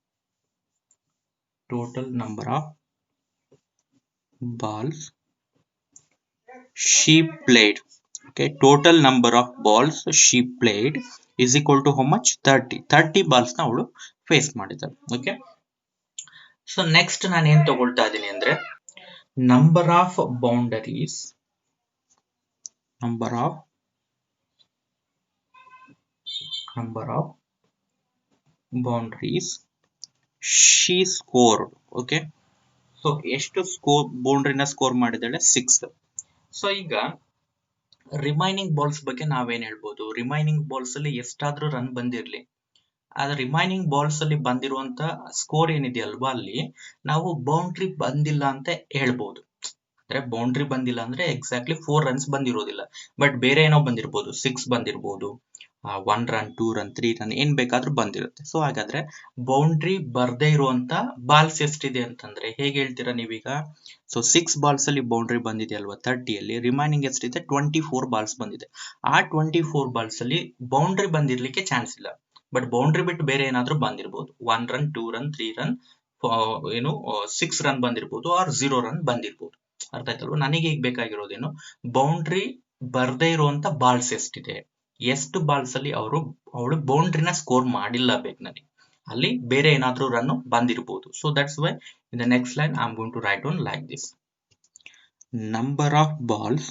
she played. Okay, total number of balls she played is equal to how much? 30 balls ನ ಅವಳು ಫೇಸ್ ಮಾಡಿದ್ದಾಳೆ. ಓಕೆ, ಸೊ ನೆಕ್ಸ್ಟ್ ನಾನು ಏನ್ ತಗೊಳ್ತಾ ಇದ್ದೀನಿ ಅಂದ್ರೆ number of boundaries she scored. Okay, so ಎಷ್ಟು ಬೌಂಡ್ರಿನ ಸ್ಕೋರ್ ಮಾಡಿದ್ದಾಳೆ? 6. ಸೊ ಈಗ ರಿಮೈನಿಂಗ್ ಬಾಲ್ಸ್ ಬಗ್ಗೆ ನಾವೇನ್ ಹೇಳ್ಬೋದು? ರಿಮೈನಿಂಗ್ ಬಾಲ್ಸ್ ಅಲ್ಲಿ ಎಷ್ಟಾದ್ರೂ ರನ್ ಬಂದಿರ್ಲಿ, ಆದ್ರೆ ರಿಮೈನಿಂಗ್ ಬಾಲ್ಸ್ ಅಲ್ಲಿ ಬಂದಿರುವಂತ ಸ್ಕೋರ್ ಏನಿದೆಯಲ್ವಾ, ಅಲ್ಲಿ ನಾವು ಬೌಂಡ್ರಿ ಬಂದಿಲ್ಲ ಅಂತ ಹೇಳ್ಬೋದು. ಅಂದ್ರೆ ಬೌಂಡ್ರಿ ಬಂದಿಲ್ಲ ಅಂದ್ರೆ ಎಕ್ಸಾಕ್ಟ್ಲಿ 4 ರನ್ಸ್ ಬಂದಿರೋದಿಲ್ಲ, ಬಟ್ ಬೇರೆ ಏನೋ ಬಂದಿರ್ಬೋದು. 6 ಬಂದಿರ್ಬೋದು, 1 ರನ್, 2 ರನ್, 3 ರನ್, ಏನ್ ಬೇಕಾದ್ರೂ ಬಂದಿರುತ್ತೆ. ಸೊ ಹಾಗಾದ್ರೆ ಬೌಂಡ್ರಿ ಬರ್ದೇ ಇರುವಂತ ಬಾಲ್ಸ್ ಎಷ್ಟಿದೆ ಅಂತಂದ್ರೆ ಹೇಗೆ ಹೇಳ್ತೀರಾ ನೀವೀಗ? ಸೊ 6 ಬಾಲ್ಸ್ ಅಲ್ಲಿ ಬೌಂಡ್ರಿ ಬಂದಿದೆ ಅಲ್ವಾ 30 ಅಲ್ಲಿ, ರಿಮೈನಿಂಗ್ ಎಷ್ಟಿದೆ? 24 ಬಾಲ್ಸ್ ಬಂದಿದೆ. ಆ 24 ಬಾಲ್ಸ್ ಅಲ್ಲಿ ಬೌಂಡ್ರಿ ಬಂದಿರ್ಲಿಕ್ಕೆ ಚಾನ್ಸ್ ಇಲ್ಲ, ಬಟ್ ಬೌಂಡ್ರಿ ಬಿಟ್ಟು ಬೇರೆ ಏನಾದ್ರೂ ಬಂದಿರ್ಬೋದು. 1 ರನ್, 2 ರನ್, 3 ರನ್, ಏನು 6 ರನ್ ಬಂದಿರ್ಬೋದು, ಆರ್ 0 ರನ್ ಬಂದಿರ್ಬೋದು. ಅರ್ಥ ಆಯ್ತಲ್ವಾ? ನನಗೆ ಈಗ ಬೇಕಾಗಿರೋದೇನು? ಬೌಂಡ್ರಿ ಬರ್ದೇ ಇರುವಂತ ಬಾಲ್ಸ್ ಎಷ್ಟಿದೆ, ಎಷ್ಟು ಬಾಲ್ಸ್ ಅಲ್ಲಿ ಅವಳು ಬೌಂಡ್ರಿನ ಸ್ಕೋರ್ ಮಾಡಿಲ್ಲ ಬೇಕು ನನಗೆ, ಅಲ್ಲಿ ಬೇರೆ ಏನಾದ್ರೂ ರನ್ ಬಂದಿರಬಹುದು. So that's why in the next line I am going to write down like this: number of balls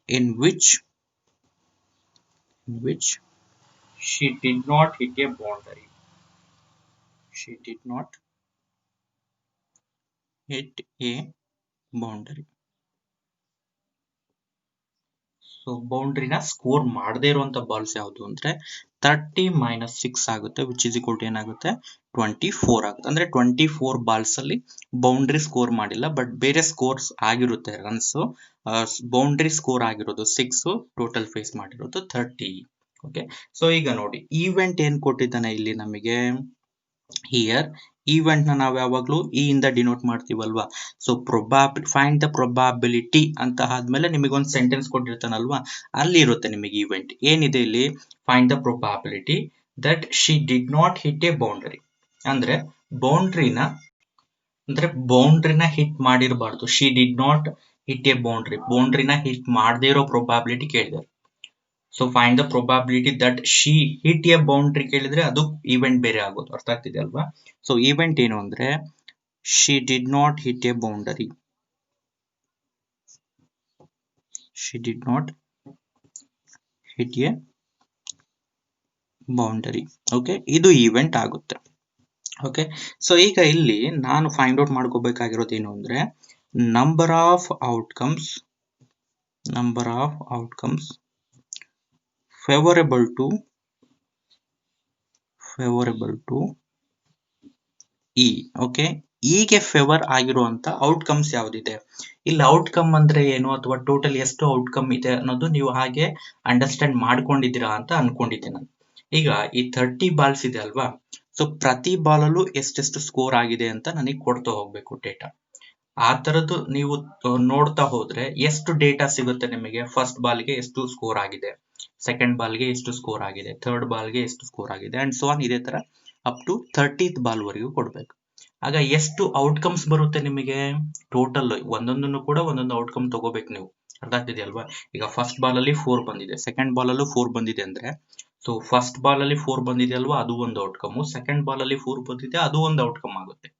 in which she did not hit a boundary. So ಬೌಂಡ್ರಿನ ಸ್ಕೋರ್ ಮಾಡದೇ ಇರುವಂತ ಬಾಲ್ಸ್ ಯಾವುದು ಅಂದ್ರೆ 30 - 6 ಆಗುತ್ತೆ, ವಿಚ್ ಇಸ್ ಈಕ್ವಲ್ ಟು ಏನಾಗುತ್ತೆ 24 ಆಗುತ್ತೆ. ಅಂದ್ರೆ 24 balls ಅಲ್ಲಿ ಬೌಂಡ್ರಿ ಸ್ಕೋರ್ ಮಾಡಿಲ್ಲ, ಬಟ್ ಬೇರೆ ಸ್ಕೋರ್ಸ್ ಆಗಿರುತ್ತೆ ರನ್ಸ್. ಬೌಂಡ್ರಿ ಸ್ಕೋರ್ ಆಗಿರೋದು 6, ಟೋಟಲ್ ಫೇಸ್ ಮಾಡಿರೋದು 30. ಓಕೆ, ಸೊ ಈಗ ನೋಡಿ ಈವೆಂಟ್ ಏನ್ ಕೊಟ್ಟಿದ್ದಾನೆ ಇಲ್ಲಿ ನಮಗೆ. ಹಿಯರ್ ಈವೆಂಟ್ ನ ನಾವು ಯಾವಾಗ್ಲೂ ಇ ಇಂದ ಡಿನೋಟ್ ಮಾಡ್ತೀವಲ್ವಾ. ಸೊ ಫೈಂಡ್ ದ ಪ್ರೊಬಾಬಿಲಿಟಿ ಅಂತ ಆದ್ಮೇಲೆ ನಿಮಗೊಂದು ಸೆಂಟೆನ್ಸ್ ಕೊಟ್ಟಿರ್ತಾನಲ್ವಾ, ಅಲ್ಲಿ ಇರುತ್ತೆ ನಿಮಗೆ ಈವೆಂಟ್. ಏನಿದೆ ಇಲ್ಲಿ, find the probability that she did not hit a boundary. ಅಂದ್ರೆ ಬೌಂಡ್ರಿನ ಹಿಟ್ ಮಾಡಿರಬಾರ್ದು. She did not hit a ಬೌಂಡ್ರಿನ ಹಿಟ್ ಮಾಡದೇ ಇರೋ ಪ್ರೊಬಾಬಿಲಿಟಿ ಕೇಳಿದ್ದಾರೆ. So find the probability that she hit a boundary ಕೇಳಿದ್ರೆ ಅದು ಈವೆಂಟ್ ಬೇರೆ ಆಗೋದು. ಅರ್ಥ ಆಗ್ತಿದೆ ಅಲ್ವಾ. ಸೊ ಈವೆಂಟ್ ಏನು ಅಂದ್ರೆ she did not hit a boundary. She did not hit a boundary. Okay, ಇದು ಈವೆಂಟ್ ಆಗುತ್ತೆ. ಓಕೆ, ಸೊ ಈಗ ಇಲ್ಲಿ ನಾನು ಫೈಂಡ್ ಔಟ್ ಮಾಡ್ಕೋಬೇಕಾಗಿರೋದು ಏನು ಅಂದ್ರೆ number of outcomes favorable to E. Okay, ಈಗೆ ಫೇವರ್ ಆಗಿರುವಂತ ಔಟ್ಕಮ್ಸ್ ಯಾವ್ದಿದೆ. ಇಲ್ಲಿ ಔಟ್ಕಮ್ ಅಂದ್ರೆ ಏನು, ಅಥವಾ ಟೋಟಲ್ ಎಷ್ಟು ಔಟ್ಕಮ್ ಇದೆ ಅನ್ನೋದು ನೀವು ಹಾಗೆ ಅಂಡರ್ಸ್ಟ್ಯಾಂಡ್ ಮಾಡ್ಕೊಂಡಿದ್ದೀರಾ ಅಂತ ಅನ್ಕೊಂಡಿದ್ದೆ ನಾನು. ಈಗ ಈ 30 ಬಾಲ್ಸ್ ಇದೆ ಅಲ್ವಾ, ಸೊ ಪ್ರತಿ ಬಾಲಲ್ಲೂ ಎಷ್ಟೆಷ್ಟು ಸ್ಕೋರ್ ಆಗಿದೆ ಅಂತ ನನಗೆ ಕೊಡ್ತಾ ಹೋಗ್ಬೇಕು ಡೇಟಾ. ಆ ತರದ್ದು ನೀವು ನೋಡ್ತಾ ಹೋದ್ರೆ ಎಷ್ಟು ಡೇಟಾ ಸಿಗುತ್ತೆ ನಿಮಗೆ. ಫಸ್ಟ್ ಬಾಲ್ಗೆ ಎಷ್ಟು ಸ್ಕೋರ್ ಆಗಿದೆ, ಸೆಕೆಂಡ್ ಬಾಲ್ಗೆ ಎಷ್ಟು ಸ್ಕೋರ್ ಆಗಿದೆ, ಥರ್ಡ್ ಬಾಲ್ಗೆ ಎಷ್ಟು ಸ್ಕೋರ್ ಆಗಿದೆ, ಅಂಡ್ ಸೋ ಆನ್. ಇದೇ ತರ ಅಪ್ ಟು 30th ಬಾಲ್ ವರೆಗೂ ಕೊಡ್ಬೇಕು. ಆಗ ಎಷ್ಟು ಔಟ್ಕಮ್ಸ್ ಬರುತ್ತೆ ನಿಮಗೆ ಟೋಟಲ್. ಒಂದೊಂದನ್ನು ಕೂಡ ಒಂದೊಂದು ಔಟ್ಕಮ್ ತಗೋಬೇಕು ನೀವು. ಅರ್ಥ ಆಗ್ತಿದೆಯಲ್ವಾ. ಈಗ ಫಸ್ಟ್ ಬಾಲ್ ಅಲ್ಲಿ 4 ಬಂದಿದೆ, ಸೆಕೆಂಡ್ ಬಾಲ್ ಅಲ್ಲೂ 4 ಬಂದಿದೆ ಅಂದ್ರೆ, ಸೊ ಫಸ್ಟ್ ಬಾಲ್ ಅಲ್ಲಿ 4 ಬಂದಿದೆ ಅಲ್ವಾ, ಅದು ಒಂದು ಔಟ್ಕಮ್. ಸೆಕೆಂಡ್ ಬಾಲ್ ಅಲ್ಲಿ 4 ಬಂದಿದೆ, ಅದು ಒಂದು ಔಟ್ಕಮ್ ಆಗುತ್ತೆ.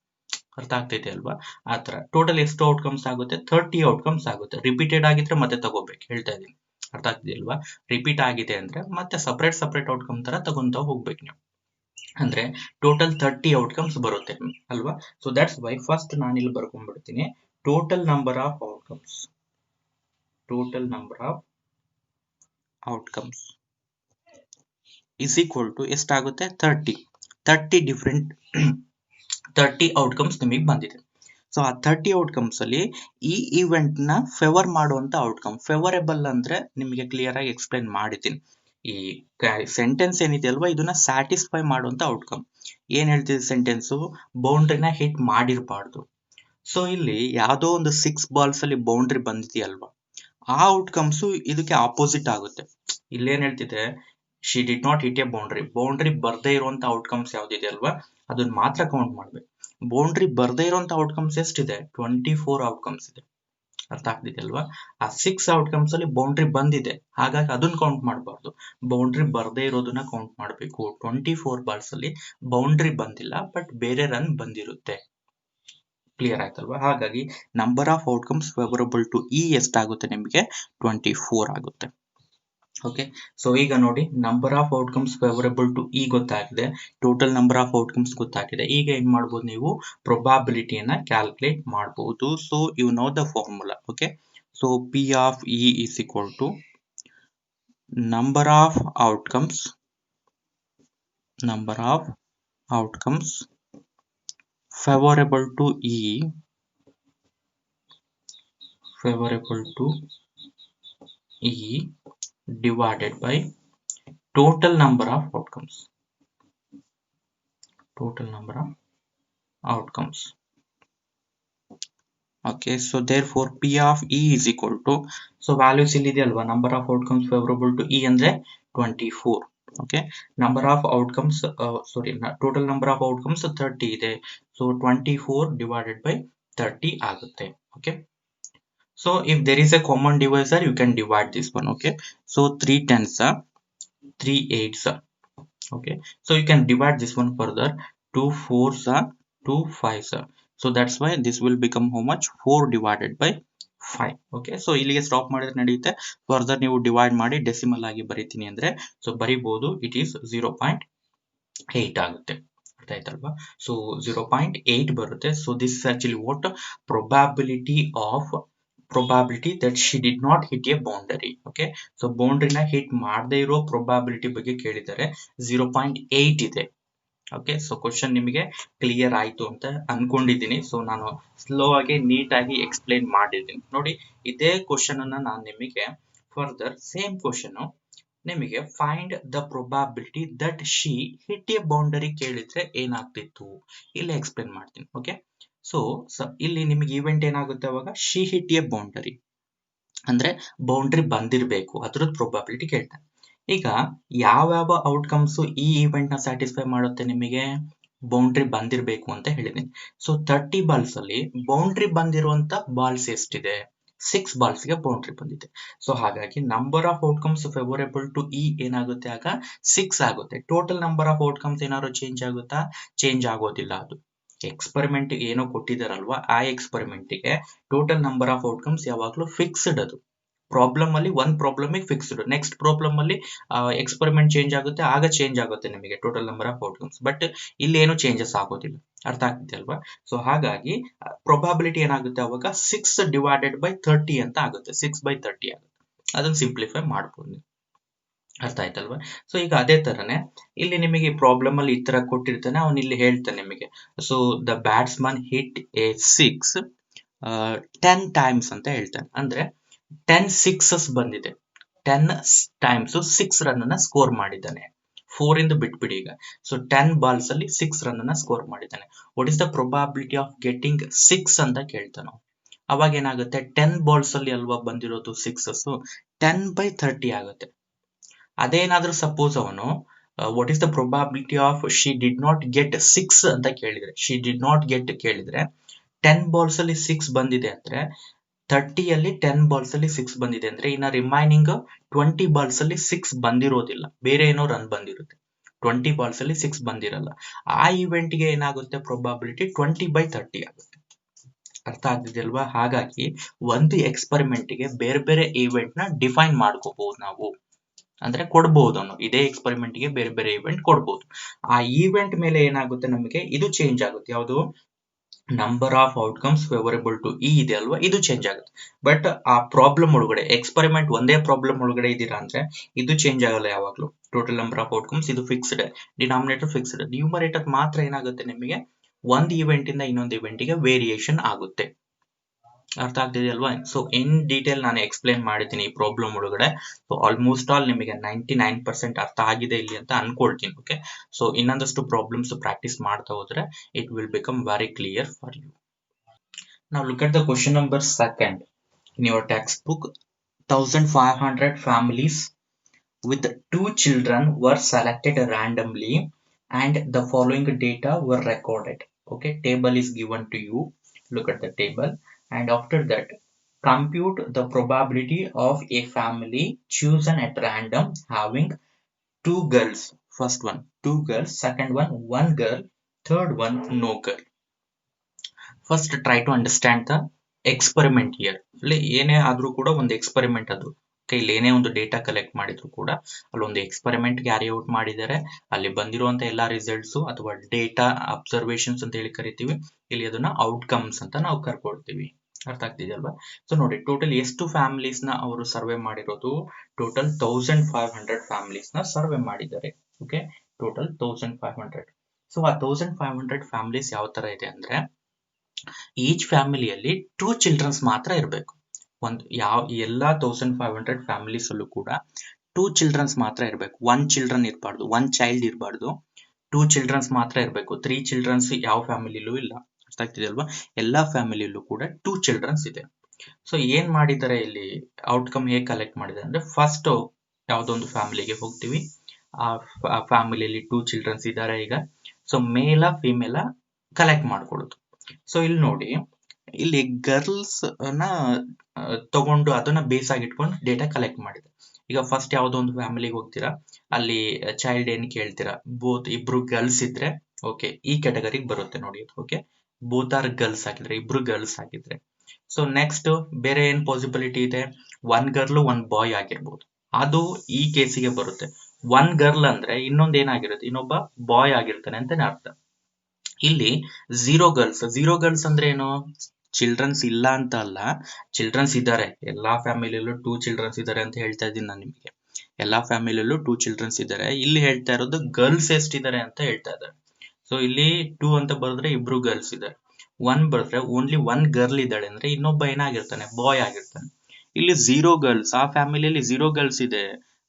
ಅರ್ಥ ಆಗ್ತೈತೆ ಅಲ್ವಾ. ಆತರ ಟೋಟಲ್ ಎಷ್ಟು ಔಟ್ಕಮ್ಸ್ ಆಗುತ್ತೆ, 30 ಔಟ್ಕಮ್ಸ್ ಆಗುತ್ತೆ. ರಿಪೀಟೆಡ್ ಆಗಿದ್ರೆ ಮತ್ತೆ ತಗೋಬೇಕು, ಹೇಳ್ತಾ ಇದೀನಿ. ಅರ್ಥ ಆಗ್ತಿದೆಯಲ್ವಾ. ರಿಪೀಟ್ ಆಗಿದೆ ಅಂದ್ರೆ ಮತ್ತೆ ಸಪರೇಟ್ ಔಟ್ಕಮ್ ತರ ತಗೊಂತ ಹೋಗ್ಬೇಕು ನೀವು. ಅಂದ್ರೆ ಟೋಟಲ್ 30 ಔಟ್ಕಮ್ಸ್ ಬರುತ್ತೆ ಅಲ್ವಾ. ಸೊ ದಟ್ಸ್ ವೈ ಫಸ್ಟ್ ನಾನು ಇಲ್ಲಿ ಬರ್ಕೊಂಡ್ಬಿಡ್ತೀನಿ. Total number of outcomes is equal to ಎಷ್ಟಾಗುತ್ತೆ 30 ಡಿಫ್ರೆಂಟ್ 30 ಔಟ್ಕಮ್ಸ್ ನಿಮಗೆ ಬಂದಿದೆ. ಸೊ ಆ 30 ಔಟ್ಕಮ್ಸ್ ಅಲ್ಲಿ ಈ ಈವೆಂಟ್ ನ ಫೇವರ್ ಮಾಡುವಂತ ಔಟ್ಕಮ್. ಫೇವರೇಬಲ್ ಅಂದ್ರೆ ನಿಮಗೆ ಕ್ಲಿಯರ್ ಆಗಿ ಎಕ್ಸ್ಪ್ಲೈನ್ ಮಾಡಿದ್ದೀನಿ. ಈ ಸೆಂಟೆನ್ಸ್ ಏನಿದೆ ಅಲ್ವಾ, ಇದನ್ನ ಸ್ಯಾಟಿಸ್ಫೈ ಮಾಡುವಂತ ಔಟ್ಕಮ್. ಏನ್ ಹೇಳ್ತಿದೆ ಸೆಂಟೆನ್ಸ್, ಬೌಂಡ್ರಿನ ಹಿಟ್ ಮಾಡಿರಬಾರ್ದು. ಸೊ ಇಲ್ಲಿ ಯಾವ್ದೋ ಒಂದು 6 ಬಾಲ್ಸ್ ಅಲ್ಲಿ ಬೌಂಡ್ರಿ ಬಂದಿದೆಯಲ್ವಾ, ಆ ಔಟ್ಕಮ್ಸ್ ಇದಕ್ಕೆ ಆಪೋಸಿಟ್ ಆಗುತ್ತೆ. ಇಲ್ಲೇನ್ ಹೇಳ್ತಿದೆ, she did not hit a boundary ಬರ್ದೇ ಇರುವಂತ ಔಟ್ಕಮ್ಸ್ ಯಾವ್ದಿದೆ ಅಲ್ವಾ, ಅದನ್ನ ಮಾತ್ರ ಕೌಂಟ್ ಮಾಡ್ಬೇಕು. ಬೌಂಡ್ರಿ ಬರ್ದೇ ಇರುವಂತ ಔಟ್ಕಮ್ಸ್ ಎಷ್ಟಿದೆ, 24 ಔಟ್ಕಮ್ಸ್ ಇದೆ. ಅರ್ಥ ಆಗ್ತಿದೆ ಅಲ್ವಾ. ಆ 6 ಔಟ್ಕಮ್ಸ್ ಅಲ್ಲಿ ಬೌಂಡ್ರಿ ಬಂದಿದೆ, ಹಾಗಾಗಿ ಅದನ್ನ ಕೌಂಟ್ ಮಾಡಬಾರ್ದು. ಬೌಂಡ್ರಿ ಬರ್ದೇ ಇರೋದನ್ನ ಕೌಂಟ್ ಮಾಡಬೇಕು. 24 ಬಾಲ್ಸ್ ಅಲ್ಲಿ ಬೌಂಡ್ರಿ ಬಂದಿಲ್ಲ, ಬಟ್ ಬೇರೆ ರನ್ ಬಂದಿರುತ್ತೆ. ಕ್ಲಿಯರ್ ಆಯ್ತಲ್ವಾ. ಹಾಗಾಗಿ number of outcomes favourable to E ಎಷ್ಟಾಗುತ್ತೆ ನಿಮಗೆ, 24 ಆಗುತ್ತೆ. ಓಕೆ, ಸೊ ಈಗ ನೋಡಿ number of outcomes favourable to E ಗೊತ್ತಾಗಿದೆ, ಟೋಟಲ್ ನಂಬರ್ ಆಫ್ ಔಟ್ಕಮ್ಸ್ ಗೊತ್ತಾಗಿದೆ. ಈಗ ಏನ್ ಮಾಡ್ಬೋದು ನೀವು, ಪ್ರೊಬಾಬಿಲಿಟಿಯನ್ನ ಕ್ಯಾಲ್ಕುಲೇಟ್ ಮಾಡಬಹುದು. So you know the formula. Okay, so P of E is equal to number of outcomes favorable to E divided by total number of outcomes. Okay, so therefore P of E is equal to, so values illide alva, number of outcomes favorable to E andre 24. Okay, number of outcomes total number of outcomes 30 ide, so 24 divided by 30 agutte. Okay, so if there is a common divisor, you can divide this one. Okay, so 3 10s are 3 8s are. Okay, so you can divide this one further. 2 4s are 2 5s are. So that's why this will become how much, 4 divided by 5. Okay, so ಇಲ್ಲಿಗೆ stop ಮಾಡಿದ್ರೆ ನಡೆಯುತ್ತೆ. Further ನೀವು divide ಮಾಡಿ decimal ಆಗಿ ಬರೀತೀನಿ ಅಂದ್ರೆ, so ಬರಿಬಹುದು, it is 0.8 ಆಗುತ್ತೆ. ಅರ್ಥ ಆಯ್ತಲ್ವಾ. ಸೊ 0.8 ಬರುತ್ತೆ. So this actually what probability of probability that she did not hit a boundary. Okay, so ಬೌಂಡ್ರಿನ ಹಿಟ್ ಮಾಡದೇ ಇರೋ ಪ್ರೊಬಾಬಿಲಿಟಿ ಬಗ್ಗೆ ಕೇಳಿದ್ದಾರೆ. 0.8 ಇದೆ. ಓಕೆ, ಸೊ ಕ್ವಶನ್ ನಿಮಗೆ ಕ್ಲಿಯರ್ ಆಯ್ತು ಅಂತ ಅನ್ಕೊಂಡಿದ್ದೀನಿ. ಸೊ ನಾನು ಸ್ಲೋ ಆಗಿ ನೀಟಾಗಿ ಎಕ್ಸ್ಪ್ಲೈನ್ ಮಾಡಿದ್ದೀನಿ ನೋಡಿ. ಇದೇ ಕ್ವಶನ್ ಅನ್ನ ನಾನು ನಿಮಗೆ ಫರ್ದರ್ ಸೇಮ್ ಕ್ವಶನ್ ನಿಮಗೆ find the probability that she hit a boundary ಕೇಳಿದ್ರೆ ಏನಾಗ್ತಿತ್ತು ಇಲ್ಲಿ ಎಕ್ಸ್ಪ್ಲೇನ್ ಮಾಡ್ತೀನಿ. ಓಕೆ, ಸೊ ಇಲ್ಲಿ ನಿಮಗೆ ಈವೆಂಟ್ ಏನಾಗುತ್ತೆ ಅವಾಗ ಶಿ ಹಿಟ್ ಎ ಬೌಂಡರಿ ಅಂದ್ರೆ ಬೌಂಡ್ರಿ ಬಂದಿರಬೇಕು, ಅದ್ರದ್ದು ಪ್ರೊಬಾಬಿಲಿಟಿ ಕೇಳ್ತಾನೆ. ಈಗ ಯಾವ ಔಟ್ಕಮ್ಸ್ ಈ ಈವೆಂಟ್ ನ ಸ್ಯಾಟಿಸ್ಫೈ ಮಾಡುತ್ತೆ ನಿಮಗೆ ಬೌಂಡ್ರಿ ಬಂದಿರಬೇಕು ಅಂತ ಹೇಳಿದೀನಿ. ಸೊ 30 ಬಾಲ್ಸ್ ಅಲ್ಲಿ ಬೌಂಡ್ರಿ ಬಂದಿರುವಂತ ಬಾಲ್ಸ್ ಎಷ್ಟಿದೆ? 6 ಬಾಲ್ಸ್ ಗೆ ಬೌಂಡ್ರಿ ಬಂದಿದೆ. ಸೊ ಹಾಗಾಗಿ number of outcomes favourable to E ಏನಾಗುತ್ತೆ ಆಗ 6 ಆಗುತ್ತೆ. ಟೋಟಲ್ ನಂಬರ್ ಆಫ್ ಔಟ್ಕಮ್ಸ್ ಏನಾದ್ರು ಚೇಂಜ್ ಆಗುತ್ತಾ? ಚೇಂಜ್ ಆಗೋದಿಲ್ಲ. ಅದು ಎಕ್ಸ್ಪೆರಿಮೆಂಟ್ ಏನೋ ಕೊಟ್ಟಿದಾರಲ್ವಾ, ಆ ಎಕ್ಸ್ಪೆರಿಮೆಂಟ್ ಗೆ ಟೋಟಲ್ ನಂಬರ್ ಆಫ್ ಔಟ್ಕಮ್ಸ್ ಯಾವಾಗ್ಲೂ ಫಿಕ್ಸ್ಡ್. ಅದು ಪ್ರಾಬ್ಲಮ್ ಅಲ್ಲಿ ಒಂದ್ ಪ್ರಾಬ್ಲಮ್ ಫಿಕ್ಸ್ಡ್, ನೆಕ್ಸ್ಟ್ ಪ್ರಾಬ್ಲಮ್ ಅಲ್ಲಿ ಎಕ್ಸ್ಪೆರಿಮೆಂಟ್ ಚೇಂಜ್ ಆಗುತ್ತೆ, ಆಗ ಚೇಂಜ್ ಆಗುತ್ತೆ ನಿಮಗೆ total number of outcomes. But ಇಲ್ಲಿ ಏನು ಚೇಂಜಸ್ ಆಗೋದಿಲ್ಲ. ಅರ್ಥ ಆಗ್ತಿದೆ ಅಲ್ವಾ? ಸೊ ಹಾಗಾಗಿ ಪ್ರೊಬಾಬಿಲಿಟಿ ಏನಾಗುತ್ತೆ ಅವಾಗ 6 ಡಿವೈಡೆಡ್ ಬೈ 30 ಅಂತ ಆಗುತ್ತೆ. 6/30 ಆಗುತ್ತೆ. ಅದನ್ನ ಸಿಂಪ್ಲಿಫೈ ಮಾಡ್ಬೋದು. ಅರ್ಥ ಆಯ್ತಲ್ವಾ? ಸೊ ಈಗ ಅದೇ ತರನೇ ಇಲ್ಲಿ ನಿಮಗೆ ಪ್ರಾಬ್ಲಮ್ ಅಲ್ಲಿ ಈ ತರ ಕೊಟ್ಟಿರ್ತಾನೆ, ಅವನು ಇಲ್ಲಿ ಹೇಳ್ತಾನೆ ನಿಮಗೆ. So the batsman hit A 6 10 times ಅಂತ ಹೇಳ್ತಾನೆ. ಅಂದ್ರೆ 10 ಸಿಕ್ಸಸ್ ಬಂದಿದೆ. 10 ಟೈಮ್ಸ್ 6 ರನ್ ಅನ್ನ ಸ್ಕೋರ್ ಮಾಡಿದ್ದಾನೆ. 4 ಇಂದ ಬಿಟ್ಬಿಡಿ ಈಗ. ಸೊ 10 ಬಾಲ್ಸ್ ಅಲ್ಲಿ 6 ರನ್ ಅನ್ನ ಸ್ಕೋರ್ ಮಾಡಿದ್ದಾನೆ. What is the probability of getting 6 ಅಂತ ಕೇಳ್ತಾನೆ. ಅವಾಗ ಏನಾಗುತ್ತೆ, 10 ಬಾಲ್ಸ್ ಅಲ್ಲಿ ಅಲ್ವಾ ಬಂದಿರೋದು ಸಿಕ್ಸಸ್, 10/30 ಆಗುತ್ತೆ. ಅದೇನಾದ್ರೂ ಸಪೋಸ್ ಅವನು what is the probability of she did not get 6 ಅಂತ ಕೇಳಿದ್ರೆ, ಶಿ ಡಿಡ್ ನಾಟ್ ಗೆಟ್ ಕೇಳಿದ್ರೆ 10 ಬಾಲ್ಸ್ ಅಲ್ಲಿ 6 ಬಂದಿದೆ ಅಂದ್ರೆ 30 ಅಲ್ಲಿ 10 ಬಾಲ್ಸ್ ಅಲ್ಲಿ 6 ಬಂದಿದೆ ಅಂದ್ರೆ ಇನ್ನ ರಿಮೈನಿಂಗ್ 20 ಬಾಲ್ಸ್ ಅಲ್ಲಿ 6 ಬಂದಿರೋದಿಲ್ಲ, ಬೇರೆ ಏನೋ ರನ್ ಬಂದಿರುತ್ತೆ. 20 ಬಾಲ್ಸ್ ಅಲ್ಲಿ 6 ಬಂದಿರಲ್ಲ. ಆ ಇವೆಂಟ್ ಗೆ ಏನಾಗುತ್ತೆ ಪ್ರೊಬಾಬಿಲಿಟಿ 20/30 ಆಗುತ್ತೆ. ಅರ್ಥ ಆಗ್ತಿದೆಯಲ್ವಾ? ಹಾಗಾಗಿ ಒಂದು ಎಕ್ಸ್ಪೆರಿಮೆಂಟ್ ಗೆ ಬೇರೆ ಬೇರೆ ಇವೆಂಟ್ ನ ಡಿಫೈನ್ ಮಾಡ್ಕೋಬಹುದು ನಾವು, ಅಂದ್ರೆ ಕೊಡ್ಬಹುದು. ಇದೇ ಎಕ್ಸ್ಪೆರಿಮೆಂಟ್ ಗೆ ಬೇರೆ ಬೇರೆ ಇವೆಂಟ್ ಕೊಡ್ಬಹುದು. ಆ ಇವೆಂಟ್ ಮೇಲೆ ಏನಾಗುತ್ತೆ ನಮಗೆ ಇದು ಚೇಂಜ್ ಆಗುತ್ತೆ. ಯಾವುದು? Number of outcomes favourable to E ಇದೆ ಅಲ್ವಾ, ಇದು ಚೇಂಜ್ ಆಗುತ್ತೆ. ಬಟ್ ಆ ಪ್ರಾಬ್ಲಮ್ ಒಳಗಡೆ ಎಕ್ಸ್ಪೆರಿಮೆಂಟ್ ಒಂದೇ ಪ್ರಾಬ್ಲಮ್ ಒಳಗಡೆ ಇದೀರಾ ಅಂದ್ರೆ ಇದು ಚೇಂಜ್ ಆಗಲ್ಲ ಯಾವಾಗ್ಲೂ. ಟೋಟಲ್ ನಂಬರ್ ಆಫ್ ಔಟ್ಕಮ್ಸ್ ಇದು ಫಿಕ್ಸ್ಡ್, ಡಿನಾಮಿನೇಟರ್ ಫಿಕ್ಸ್ಡ್, ನ್ಯೂಮರೇಟರ್ ಮಾತ್ರ ಏನಾಗುತ್ತೆ ನಿಮಗೆ ಒಂದು ಇವೆಂಟ್ ಇಂದ ಇನ್ನೊಂದು ಇವೆಂಟ್ ಗೆ ವೇರಿಯೇಷನ್ ಆಗುತ್ತೆ. ಅರ್ಥ ಆಗ್ತಿದೆಯಲ್ವಾ? ಸೊ ಇನ್ ಡೀಟೇಲ್ ನಾನು ಎಕ್ಸ್ಪ್ಲೇನ್ ಮಾಡಿದ್ದೀನಿ ಈ ಪ್ರಾಬ್ಲಮ್ ಒಳಗಡೆ. ಸೊ ಆಲ್ಮೋಸ್ಟ್ ಆಲ್ ನಿಮಗೆ 99% ಅರ್ಥ ಆಗಿದೆ ಇಲ್ಲಿ ಅಂತ ಅನ್ಕೊಳ್ತೀನಿ. ಓಕೆ, ಸೊ ಇನ್ನೊಂದಷ್ಟು ಪ್ರಾಬ್ಲಮ್ಸ್ ಪ್ರಾಕ್ಟೀಸ್ ಮಾಡ್ತಾ ಹೋದ್ರೆ it will become very clear for you. Now look at the question number 2 in your textbook. 1500 families with 2 children were selected randomly and the following data were recorded. Okay, table is given to you. Look at the table. And after that, compute the probability of a family chosen at random having 2 girls. First one, 2 girls. Second one, 1 girl. Third one, no girl. First, try to understand the experiment here. ಇಲ್ಲಿ ಏನೇ ಆದ್ರೂ ಕೂಡ ಒಂದು experiment ಅದು. ಇಲ್ಲಿ ಏನೇ ಒಂದು data collect ಮಾಡಿದ್ರು ಕೂಡ ಅಲ್ಲೊಂದು ಎಕ್ಸ್ಪೆರಿಮೆಂಟ್ ಕ್ಯಾರಿ ಔಟ್ ಮಾಡಿದ್ದಾರೆ. ಅಲ್ಲಿ ಬಂದಿರುವಂತ ಎಲ್ಲಾ ರಿಸಲ್ಟ್ಸ್ ಅಥವಾ ಡೇಟಾ ಅಬ್ಸರ್ವೇಷನ್ಸ್ ಅಂತ ಹೇಳಿ ಕರಿತೀವಿ. ಇಲ್ಲಿ ಅದನ್ನ ಔಟ್ಕಮ್ಸ್ ಅಂತ ನಾವು ಕರ್ಕೊಳ್ತೀವಿ. ಅರ್ಥ ಆಗ್ತಿದೆಯಲ್ವಾ? ಸೊ ನೋಡಿ, ಟೋಟಲ್ ಎಷ್ಟು ಫ್ಯಾಮಿಲೀಸ್ ನ ಅವರು ಸರ್ವೆ ಮಾಡಿರೋದು? ಟೋಟಲ್ 1500 ಫ್ಯಾಮಿಲೀಸ್ ನ ಸರ್ವೆ ಮಾಡಿದ್ದಾರೆ. Okay, total 1500. ಸೊ ಆ 1500 ಫ್ಯಾಮಿಲೀಸ್ ಯಾವ ತರ ಇದೆ ಅಂದ್ರೆ, ಈಚ್ ಫ್ಯಾಮಿಲಿಯಲ್ಲಿ 2 ಚಿಲ್ಡ್ರನ್ಸ್ ಮಾತ್ರ ಇರಬೇಕು. ಎಲ್ಲಾ 1500 ಫ್ಯಾಮಿಲೀಸ್ ಅಲ್ಲೂ ಕೂಡ 2 ಚಿಲ್ಡ್ರನ್ಸ್ ಮಾತ್ರ ಇರಬೇಕು. 1 ಚಿಲ್ಡ್ರನ್ ಇರಬಾರ್ದು, 1 ಚೈಲ್ಡ್ ಇರಬಾರ್ದು. 2 ಚಿಲ್ಡ್ರನ್ಸ್ ಮಾತ್ರ ಇರಬೇಕು. 3 ಚಿಲ್ಡ್ರನ್ಸ್ ಯಾವ ಫ್ಯಾಮಿಲಿಲೂ ಇಲ್ಲ. ಅರ್ಥ ಆಗ್ತಿದೆಯಲ್ವಾ? ಎಲ್ಲಾ ಫ್ಯಾಮಿಲಿಯಲ್ಲೂ ಕೂಡ 2 ಚಿಲ್ಡ್ರನ್ಸ್ ಇದೆ. ಸೊ ಏನ್ ಮಾಡಿದ್ದಾರೆ ಇಲ್ಲಿ, ಔಟ್ಕಮ್ ಹೇಗೆ ಕಲೆಕ್ಟ್ ಮಾಡಿದ್ದಾರೆ ಅಂದ್ರೆ, ಫಸ್ಟ್ ಯಾವ್ದೊಂದು ಫ್ಯಾಮಿಲಿಗೆ ಹೋಗ್ತೀವಿ. ಆ ಫ್ಯಾಮಿಲಿಯಲ್ಲಿ 2 ಚಿಲ್ಡ್ರನ್ಸ್ ಇದ್ದಾರೆ. ಈಗ ಸೊ ಮೇಲ ಫಿಮೇಲ ಕಲೆಕ್ಟ್ ಮಾಡ್ಕೊಳ್ಳೋದು. ಸೊ ಇಲ್ಲಿ ನೋಡಿ, ಇಲ್ಲಿ ಗರ್ಲ್ಸ್ ನ ತಗೊಂಡು ಅದನ್ನ ಬೇಸ್ ಆಗಿ ಇಟ್ಕೊಂಡು ಡೇಟಾ ಕಲೆಕ್ಟ್ ಮಾಡಿದೆ. ಈಗ ಫಸ್ಟ್ ಯಾವ್ದೋ ಒಂದು ಫ್ಯಾಮಿಲಿಗೆ ಹೋಗ್ತೀರಾ, ಅಲ್ಲಿ ಚೈಲ್ಡ್ ಏನ್ ಕೇಳ್ತೀರಾ, ಬೋತ್ ಇಬ್ರು ಗರ್ಲ್ಸ್ ಇದ್ರೆ ಓಕೆ, ಈ ಕ್ಯಾಟಗರಿಗೆ ಬರುತ್ತೆ ನೋಡಿ. ಓಕೆ, ಬೋತ್ ಆರ್ ಗರ್ಲ್ಸ್ ಹಾಕಿದ್ರೆ, ಇಬ್ರು ಗರ್ಲ್ಸ್ ಹಾಕಿದ್ರೆ. ಸೊ ನೆಕ್ಸ್ಟ್ ಬೇರೆ ಏನ್ ಪಾಸಿಬಿಲಿಟಿ ಇದೆ, 1 ಗರ್ಲ್ 1 ಬಾಯ್ ಆಗಿರ್ಬೋದು, ಅದು ಈ ಕೇಸಿಗೆ ಬರುತ್ತೆ. 1 ಗರ್ಲ್ ಅಂದ್ರೆ ಇನ್ನೊಂದ್ ಏನಾಗಿರುತ್ತೆ, ಇನ್ನೊಬ್ಬ ಬಾಯ್ ಆಗಿರ್ತಾನೆ ಅಂತಾನೆ ಅರ್ಥ. ಇಲ್ಲಿ 0 ಗರ್ಲ್ಸ್ ಅಂದ್ರೆ ಏನು, ಚಿಲ್ಡ್ರನ್ಸ್ ಇಲ್ಲ ಅಂತ ಅಲ್ಲ, ಚಿಲ್ಡ್ರನ್ಸ್ ಇದ್ದಾರೆ, ಎಲ್ಲಾ ಫ್ಯಾಮಿಲಿಯಲ್ಲೂ 2 ಚಿಲ್ಡ್ರನ್ಸ್ ಇದ್ದಾರೆ ಅಂತ ಹೇಳ್ತಾ ಇದ್ದೀನಿ ನಾನು ನಿಮಗೆ. ಎಲ್ಲಾ ಫ್ಯಾಮಿಲಿಯಲ್ಲೂ 2 ಚಿಲ್ಡ್ರನ್ಸ್ ಇದ್ದಾರೆ. ಇಲ್ಲಿ ಹೇಳ್ತಾ ಇರೋದು ಗರ್ಲ್ಸ್ ಎಷ್ಟಿದ್ದಾರೆ ಅಂತ ಹೇಳ್ತಾ ಇದ್ದಾರೆ. ಸೊ ಇಲ್ಲಿ 2 ಅಂತ ಬರೆದ್ರೆ ಇಬ್ರು ಗರ್ಲ್ಸ್ ಇದ್ದಾರೆ, 1 ಬರೆದ್ರೆ ಓನ್ಲಿ 1 ಗರ್ಲ್ ಇದ್ದಾಳೆ ಅಂದ್ರೆ ಇನ್ನೊಬ್ಬ ಏನಾಗಿರ್ತಾನೆ, ಬಾಯ್ ಆಗಿರ್ತಾನೆ. ಇಲ್ಲಿ 0 ಗರ್ಲ್ಸ್, ಆ ಫ್ಯಾಮಿಲಿಯಲ್ಲಿ 0 ಗರ್ಲ್ಸ್ ಇದೆ.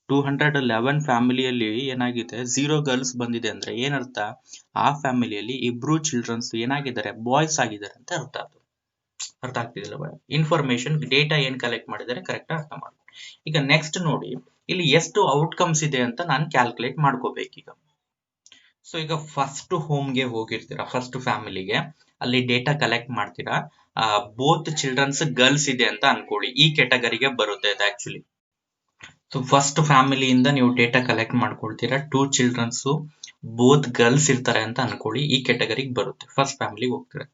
211 ಫ್ಯಾಮಿಲಿಯಲ್ಲಿ ಏನಾಗಿದೆ, 0 ಗರ್ಲ್ಸ್ ಬಂದಿದೆ ಅಂದ್ರೆ ಏನರ್ಥ, ಆ ಫ್ಯಾಮಿಲಿಯಲ್ಲಿ ಇಬ್ರು ಚಿಲ್ಡ್ರನ್ಸ್ ಏನಾಗಿದ್ದಾರೆ, ಬಾಯ್ಸ್ ಆಗಿದ್ದಾರೆ ಅಂತ ಅರ್ಥ. ಅದು ಅರ್ಥ ಆಗ್ತಿದಿಲ್ಲ? ಇನ್ಫಾರ್ಮೇಶನ್ ಡೇಟಾ ಏನ್ ಕಲೆಕ್ಟ್ ಮಾಡಿದರೆ ಕರೆಕ್ಟ್ ಅರ್ಥ ಮಾಡಿ. ಈಗ ನೆಕ್ಸ್ಟ್ ನೋಡಿ, ಇಲ್ಲಿ ಎಷ್ಟು ಔಟ್ಕಮ್ಸ್ ಇದೆ ಅಂತ ನಾನು ಕ್ಯಾಲ್ಕುಲೇಟ್ ಮಾಡ್ಕೋಬೇಕೀಗ. ಸೊ ಈಗ ಫಸ್ಟ್ ಹೋಮ್ಗೆ ಹೋಗಿರ್ತೀರಾ, ಫಸ್ಟ್ ಫ್ಯಾಮಿಲಿಗೆ, ಅಲ್ಲಿ ಡೇಟಾ ಕಲೆಕ್ಟ್ ಮಾಡ್ತೀರಾ. ಬೋತ್ ಚಿಲ್ಡ್ರನ್ಸ್ ಗರ್ಲ್ಸ್ ಇದೆ ಅಂತ ಅನ್ಕೊಳ್ಳಿ, ಈ ಕೆಟಗರಿಗೆ ಬರುತ್ತೆ ಇದು ಆಕ್ಚುಲಿ. ಸೊ ಫಸ್ಟ್ ಫ್ಯಾಮಿಲಿಯಿಂದ ನೀವು ಡೇಟಾ ಕಲೆಕ್ಟ್ ಮಾಡ್ಕೊಳ್ತೀರಾ, 2 ಚಿಲ್ಡ್ರನ್ಸ್ ಬೋತ್ ಗರ್ಲ್ಸ್ ಇರ್ತಾರೆ ಅಂತ ಅನ್ಕೊಳ್ಳಿ, ಈ ಕೆಟಗರಿಗೆ ಬರುತ್ತೆ. ಫಸ್ಟ್ ಫ್ಯಾಮಿಲಿಗೆ ಹೋಗ್ತೀರಾ.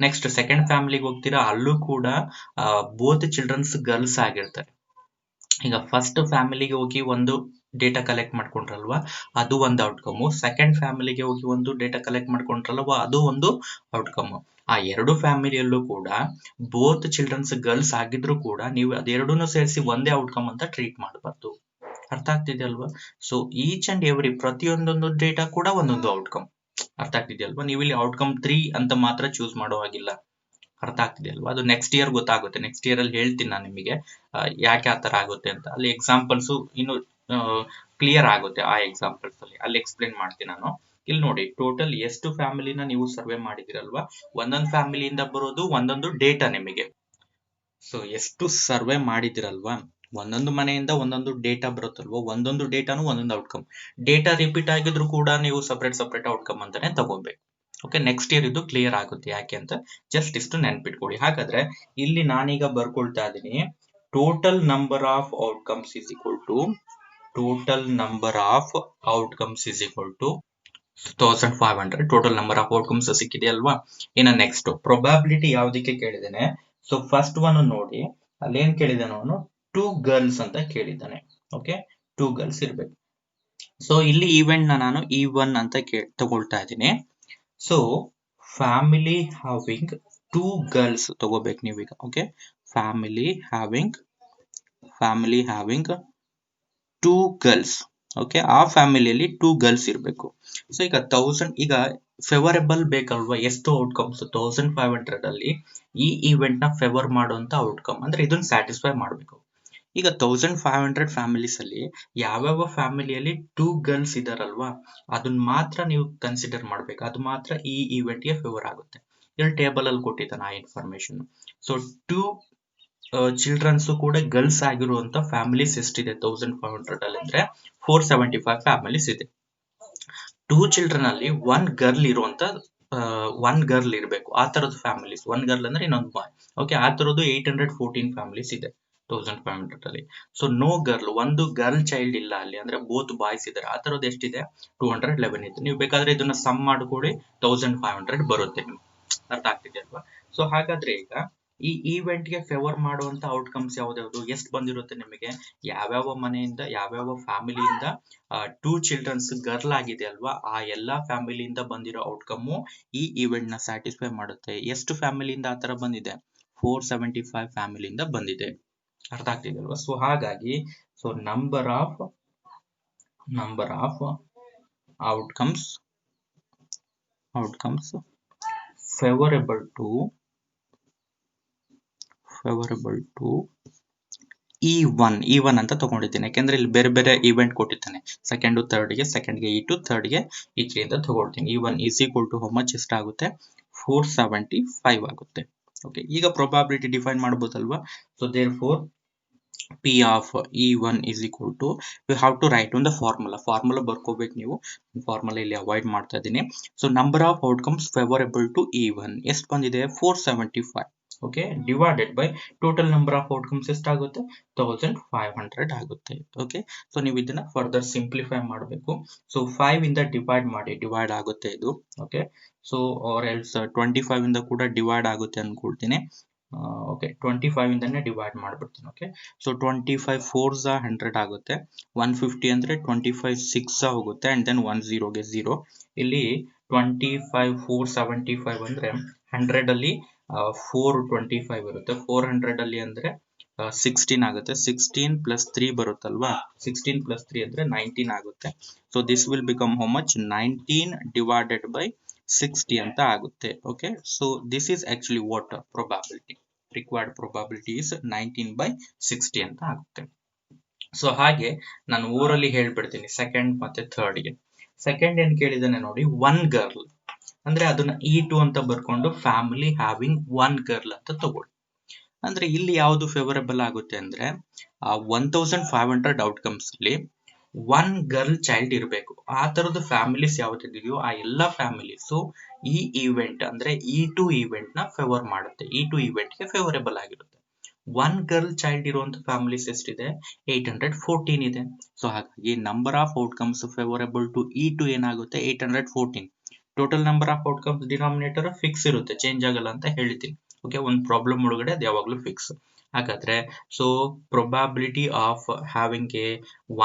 ನೆಕ್ಸ್ಟ್ ಸೆಕೆಂಡ್ ಫ್ಯಾಮಿಲಿಗೆ ಹೋಗ್ತೀರಾ, ಅಲ್ಲೂ ಕೂಡ ಬೋತ್ ಚಿಲ್ಡ್ರನ್ಸ್ ಗರ್ಲ್ಸ್ ಆಗಿರ್ತಾರೆ. ಈಗ ಫಸ್ಟ್ ಫ್ಯಾಮಿಲಿಗೆ ಹೋಗಿ ಒಂದು ಡೇಟಾ ಕಲೆಕ್ಟ್ ಮಾಡ್ಕೊಂಡ್ರಲ್ವಾ, ಅದು ಒಂದು ಔಟ್ಕಮ್. ಸೆಕೆಂಡ್ ಫ್ಯಾಮಿಲಿಗೆ ಹೋಗಿ ಒಂದು ಡೇಟಾ ಕಲೆಕ್ಟ್ ಮಾಡ್ಕೊಂಡ್ರಲ್ವಾ, ಅದು ಒಂದು ಔಟ್ಕಮ್. ಆ ಎರಡು ಫ್ಯಾಮಿಲಿಯಲ್ಲೂ ಕೂಡ ಬೋತ್ ಚಿಲ್ಡ್ರನ್ಸ್ ಗರ್ಲ್ಸ್ ಆಗಿದ್ರು ಕೂಡ ನೀವು ಅದೆರಡನ್ನೂ ಸೇರಿಸಿ ಒಂದೇ ಔಟ್ಕಮ್ ಅಂತ ಟ್ರೀಟ್ ಮಾಡಬಾರ್ದು. ಅರ್ಥ ಆಗ್ತಿದೆಯಲ್ವಾ? ಸೊ ಈಚ್ ಅಂಡ್ ಎವ್ರಿ ಪ್ರತಿಯೊಂದೊಂದು ಡೇಟಾ ಕೂಡ ಒಂದೊಂದು ಔಟ್ಕಮ್. ಅರ್ಥ ಆಗ್ತಿದೆಯಲ್ವಾ? ನೀವು ಇಲ್ಲಿ ಔಟ್ಕಮ್ 3 ಅಂತ ಮಾತ್ರ ಚೂಸ್ ಮಾಡೋ ಹಾಗಿಲ್ಲ. ಅರ್ಥ ಆಗ್ತಿದೆಯಲ್ವಾ? ಅದು ನೆಕ್ಸ್ಟ್ ಇಯರ್ ಗೊತ್ತಾಗುತ್ತೆ. ನೆಕ್ಸ್ಟ್ ಇಯರ್ ಅಲ್ಲಿ ಹೇಳ್ತೀನಿ ನಾನು ನಿಮಗೆ ಯಾಕೆ ಆ ತರ ಆಗುತ್ತೆ ಅಂತ. ಅಲ್ಲಿ ಎಕ್ಸಾಂಪಲ್ಸ್ ಇನ್ನು ಕ್ಲಿಯರ್ ಆಗುತ್ತೆ ಆ ಎಕ್ಸಾಂಪಲ್ಸ್ ಅಲ್ಲಿ ಎಕ್ಸ್ಪ್ಲೇನ್ ಮಾಡ್ತೀನಿ ನಾನು. ಇಲ್ಲಿ ನೋಡಿ, ಟೋಟಲ್ ಎಷ್ಟು ಫ್ಯಾಮಿಲಿನ ನೀವು ಸರ್ವೆ ಮಾಡಿದಿರಲ್ವಾ, ಒಂದೊಂದು ಫ್ಯಾಮಿಲಿಯಿಂದ ಬರೋದು ಒಂದೊಂದು ಡೇಟಾ ನಿಮಗೆ. ಸೊ ಎಷ್ಟು ಸರ್ವೆ ಮಾಡಿದಿರಲ್ವಾ, ಒಂದೊಂದು ಮನೆಯಿಂದ ಒಂದೊಂದು ಡೇಟಾ ಬರುತ್ತಲ್ವಾ, ಒಂದೊಂದು ಡೇಟಾನು ಒಂದೊಂದು ಔಟ್ಕಮ್. ಡೇಟಾ ರಿಪೀಟ್ ಆಗಿದ್ರು ಕೂಡ ನೀವು ಸಪರೇಟ್ ಔಟ್ಕಮ್ ಅಂತಾನೆ ತಗೋಬೇಕು. ಓಕೆ, ನೆಕ್ಸ್ಟ್ ಇಯರ್ ಇದು ಕ್ಲಿಯರ್ ಆಗುತ್ತೆ ಯಾಕೆ ಅಂತ ಜಸ್ಟ್ ಇಷ್ಟು ನೆನ್ಪಿಟ್ಕೊಳ್ಳಿ. ಹಾಗಾದ್ರೆ ಇಲ್ಲಿ ನಾನೀಗ ಬರ್ಕೊಳ್ತಾ ಇದ್ದೀನಿ, total number of outcomes is equal to 1500. Total number of outcomes ಸಿಕ್ಕಿದೆ ಅಲ್ವಾ. ಇನ್ನು ನೆಕ್ಸ್ಟ್ ಪ್ರೊಬಾಬಿಲಿಟಿ ಯಾವ್ದಕ್ಕೆ ಕೇಳಿದ್ದೇನೆ. ಸೊ ಫಸ್ಟ್ ಒನ್ ನೋಡಿ, ಅಲ್ಲೇನ್ ಕೇಳಿದಾನೆ ಅವನು, 2 ಗರ್ಲ್ಸ್ ಅಂತ ಕೇಳಿದ್ದಾನೆ. ಓಕೆ, 2 ಗರ್ಲ್ಸ್ ಇರ್ಬೇಕು. ಸೊ ಇಲ್ಲಿ ಈವೆಂಟ್ ನಾನು E1 ಅಂತ ತಗೊಳ್ತಾ ಇದ್ದೀನಿ. ಸೊ ಫ್ಯಾಮಿಲಿ ಹ್ಯಾವಿಂಗ್ 2 ಗರ್ಲ್ಸ್ ತಗೋಬೇಕು ನೀವೀಗ. Okay, family having 2 girls. Okay, ಆ ಫ್ಯಾಮಿಲಿಯಲ್ಲಿ 2 ಗರ್ಲ್ಸ್ ಇರಬೇಕು. ಸೊ ಈಗ 1000, ಈಗ ಫೇವರೇಬಲ್ ಬೇಕಲ್ವಾ, ಎಷ್ಟು ಔಟ್ಕಮ್ಸ್ 1500 ಅಲ್ಲಿ ಈ ಇವೆಂಟ್ ನ ಫೇವರ್ ಮಾಡುವಂತ ಔಟ್ಕಮ್ ಅಂದ್ರೆ ಇದನ್ನ ಸ್ಯಾಟಿಸ್ಫೈ ಮಾಡಬೇಕು. ಈಗ 1500 ಫ್ಯಾಮಿಲೀಸ್ ಅಲ್ಲಿ ಯಾವ್ಯಾವ ಫ್ಯಾಮಿಲಿಯಲ್ಲಿ 2 ಗರ್ಲ್ಸ್ ಇದಾರಲ್ವಾ, ಅದನ್ನ ಮಾತ್ರ ನೀವು ಕನ್ಸಿಡರ್ ಮಾಡ್ಬೇಕು. ಅದು ಮಾತ್ರ ಈ ಇವೆಂಟ್ ಗೆ ಫೇವರ್ ಆಗುತ್ತೆ. ಇಲ್ಲಿ ಟೇಬಲ್ ಅಲ್ಲಿ ಕೊಟ್ಟಿದ್ದಾನೆ ಆ ಇನ್ಫಾರ್ಮೇಶನ್. ಸೊ 2 ಚಿಲ್ಡ್ರನ್ಸ್ ಕೂಡ ಗರ್ಲ್ಸ್ ಆಗಿರುವಂತ ಫ್ಯಾಮಿಲೀಸ್ ಎಷ್ಟಿದೆ 1500 ಅಲ್ಲಿ ಅಂದ್ರೆ 475 ಫ್ಯಾಮಿಲೀಸ್ ಇದೆ. 2 ಚಿಲ್ಡ್ರನ್ ಅಲ್ಲಿ 1 ಗರ್ಲ್ ಇರುವಂತ 1 ಗರ್ಲ್ ಇರಬೇಕು, ಆ ತರದ ಫ್ಯಾಮಿಲೀಸ್. 1 ಗರ್ಲ್ ಅಂದ್ರೆ ಇನ್ನೊಂದು ಬಾಯ್. ಓಕೆ, ಆ ತರದ್ದು 814 ಫ್ಯಾಮಿಲೀಸ್ ಇದೆ 1500 ಅಲ್ಲಿ. ಸೊ ನೋ ಗರ್ಲ್, ಒಂದು ಗರ್ಲ್ ಚೈಲ್ಡ್ ಇಲ್ಲ ಅಲ್ಲಿ, ಅಂದ್ರೆ ಬೋತ್ ಬಾಯ್ಸ್ ಇದ್ದಾರೆ. ಆ ತರದ್ದು ಎಷ್ಟಿದೆ 211 ಇದೆ. ನೀವು ಬೇಕಾದ್ರೆ ಇದನ್ನ ಸಮ್ ಮಾಡ್ಕೊಳ್ಳಿ, 1500 ಬರುತ್ತೆ ನಿಮ್ಗೆ. ಅರ್ಥ ಆಗ್ತಿದೆ ಅಲ್ವಾ? ಸೊ ಹಾಗಾದ್ರೆ ಈಗ ಈ ಈವೆಂಟ್ ಗೆ ಫೇವರ್ ಮಾಡುವಂತ ಔಟ್ಕಮ್ಸ್ ಯಾವ್ದಾವ್ದು, ಎಷ್ಟು ಬಂದಿರುತ್ತೆ ನಿಮಗೆ, ಯಾವ್ಯಾವ ಮನೆಯಿಂದ ಯಾವ್ಯಾವ ಫ್ಯಾಮಿಲಿಯಿಂದ 2 ಚಿಲ್ಡ್ರನ್ಸ್ ಗರ್ಲ್ ಆಗಿದೆ ಅಲ್ವಾ, ಆ ಎಲ್ಲಾ ಫ್ಯಾಮಿಲಿಯಿಂದ ಬಂದಿರೋ ಔಟ್ಕಮ್ ಈ ಈವೆಂಟ್ ನ ಸ್ಯಾಟಿಸ್ಫೈ ಮಾಡುತ್ತೆ. ಎಷ್ಟು ಫ್ಯಾಮಿಲಿಯಿಂದ ಆ ತರ ಬಂದಿದೆ, 475 ಫ್ಯಾಮಿಲಿಯಿಂದ ಬಂದಿದೆ. ಅರ್ಥ ಆಗ್ತಿದೆ ಅಲ್ವಾ? ಸೊ ಹಾಗಾಗಿ so number of outcomes favourable to E1 ಅಂತ ತಗೊಂಡಿದ್ದೇನೆ. ಯಾಕೆಂದ್ರೆ ಇಲ್ಲಿ ಬೇರೆ ಬೇರೆ ಇವೆಂಟ್ ಕೊಟ್ಟಿದ್ದಾನೆ. ಸೆಕೆಂಡ್ ಥರ್ಡ್ಗೆ E2, ಥರ್ಡ್ಗೆ E3 ಅಂತ ತಗೊಳ್ತೀನಿ. E1 is equal to how much ಎಷ್ಟಾಗುತ್ತೆ, 475 ಆಗುತ್ತೆ. ಓಕೆ, ಈಗ ಪ್ರೊಬಾಬಿಲಿಟಿ ಡಿಫೈನ್ ಮಾಡಬಹುದಲ್ವಾ. So therefore P of E1 is equal to, you have to write on the formula ಬರ್ಕೋಬೇಕು ನೀವು. ಫಾರ್ಮುಲಾ ಇಲ್ಲಿ ಅವಾಯ್ಡ್ ಮಾಡ್ತಾ ಇದ್ದೀನಿ. So number of outcomes favourable to E1 ಎಷ್ಟು ಬಂದಿದೆ, 475. Okay, divided by total number of outcomes ಎಷ್ಟಾಗುತ್ತೆ, 1500 ಆಗುತ್ತೆ. Okay, so ನೀವು ಇದನ್ನ ಫರ್ದರ್ ಸಿಂಪ್ಲಿಫೈ ಮಾಡಬೇಕು. ಸೊ 5 ಇಂದ ಡಿವೈಡ್ ಆಗುತ್ತೆ ಇದು. ಓಕೆ, ಸೊ ಆರ್ ಎಲ್ಸ್ 25 ಇಂದ ಕೂಡ ಡಿವೈಡ್ ಆಗುತ್ತೆ ಅನ್ಕೊಳ್ತೀನಿ. ಓಕೆ, 25 ಇಂದಾನೆ ಡಿವೈಡ್ ಮಾಡ್ಬಿಡ್ತೀನಿ. ಓಕೆ, ಸೊ 25 4s 100 ಆಗುತ್ತೆ. 150 ಅಂದ್ರೆ 25 6 ಹೋಗುತ್ತೆ, ಅಂಡ್ ದೆನ್ 1 0ಗೆ 0. ಇಲ್ಲಿ 25 475 ಅಂದ್ರೆ 100 ಅಲ್ಲಿ 425 ಇರುತ್ತೆ. 400 ಅಲ್ಲಿ ಅಂದ್ರೆ 16 ಆಗುತ್ತೆ. 16 ಪ್ಲಸ್ 3 ಬರುತ್ತಲ್ವಾ, 16 ಪ್ಲಸ್ 3 ಅಂದ್ರೆ 19 ಆಗುತ್ತೆ. So this will become how much, 19 divided by 60 ಅಂತ ಆಗುತ್ತೆ. Okay, so this is actually what probability, required probability is 19 by 60 ಅಂತ ಆಗುತ್ತೆ. ಸೊ ಹಾಗೆ ನಾನು ಊರಲ್ಲಿ ಹೇಳ್ಬಿಡ್ತೀನಿ ಸೆಕೆಂಡ್ ಮತ್ತೆ ಥರ್ಡ್ಗೆ. ಸೆಕೆಂಡ್ ಏನ್ ಕೇಳಿದಾನೆ ನೋಡಿ, ಒನ್ ಗರ್ಲ್ ಅಂದ್ರೆ ಅದನ್ನ E2 ಅಂತ ಬರ್ಕೊಂಡು ಫ್ಯಾಮಿಲಿ ಹ್ಯಾವಿಂಗ್ ಒನ್ ಗರ್ಲ್ ಅಂತ ತಗೊಳ್ಳಿ. ಅಂದ್ರೆ ಇಲ್ಲಿ ಯಾವುದು ಫೇವರಬಲ್ ಆಗುತ್ತೆ ಅಂದ್ರೆ 1500 ಔಟ್ಕಮ್ಸ್ ಅಲ್ಲಿ ಒನ್ ಗರ್ಲ್ ಚೈಲ್ಡ್ ಇರಬೇಕು. ಆ ತರದ ಫ್ಯಾಮಿಲೀಸ್ ಯಾವ್ದಿದೆಯೋ ಆ ಎಲ್ಲಾ ಫ್ಯಾಮಿಲೀಸು ಈ ಈವೆಂಟ್ ಅಂದ್ರೆ E2 ಈವೆಂಟ್ ನ ಫೇವರ್ ಮಾಡುತ್ತೆ, E2 ಈವೆಂಟ್ ಗೆ ಫೇವರೇಬಲ್ ಆಗಿರುತ್ತೆ. ಒನ್ ಗರ್ಲ್ ಚೈಲ್ಡ್ ಇರುವಂತ ಫ್ಯಾಮಿಲೀಸ್ ಎಷ್ಟಿದೆ, 814 ಇದೆ. ಸೊ ಹಾಗಾಗಿ number of outcomes favourable to E2 ಏನಾಗುತ್ತೆ, 814. Total number of outcomes denominator fix ಇರುತ್ತೆ, ಚೇಂಜ್ ಆಗಲ್ಲ ಅಂತ ಹೇಳ್ತೀನಿ. ಓಕೆ, ಒಂದು ಪ್ರಾಬ್ಲಮ್ ಒಳಗಡೆ ಅದು ಯಾವಾಗ್ಲೂ ಫಿಕ್ಸ್. ಹಾಗಾದ್ರೆ so probability of having A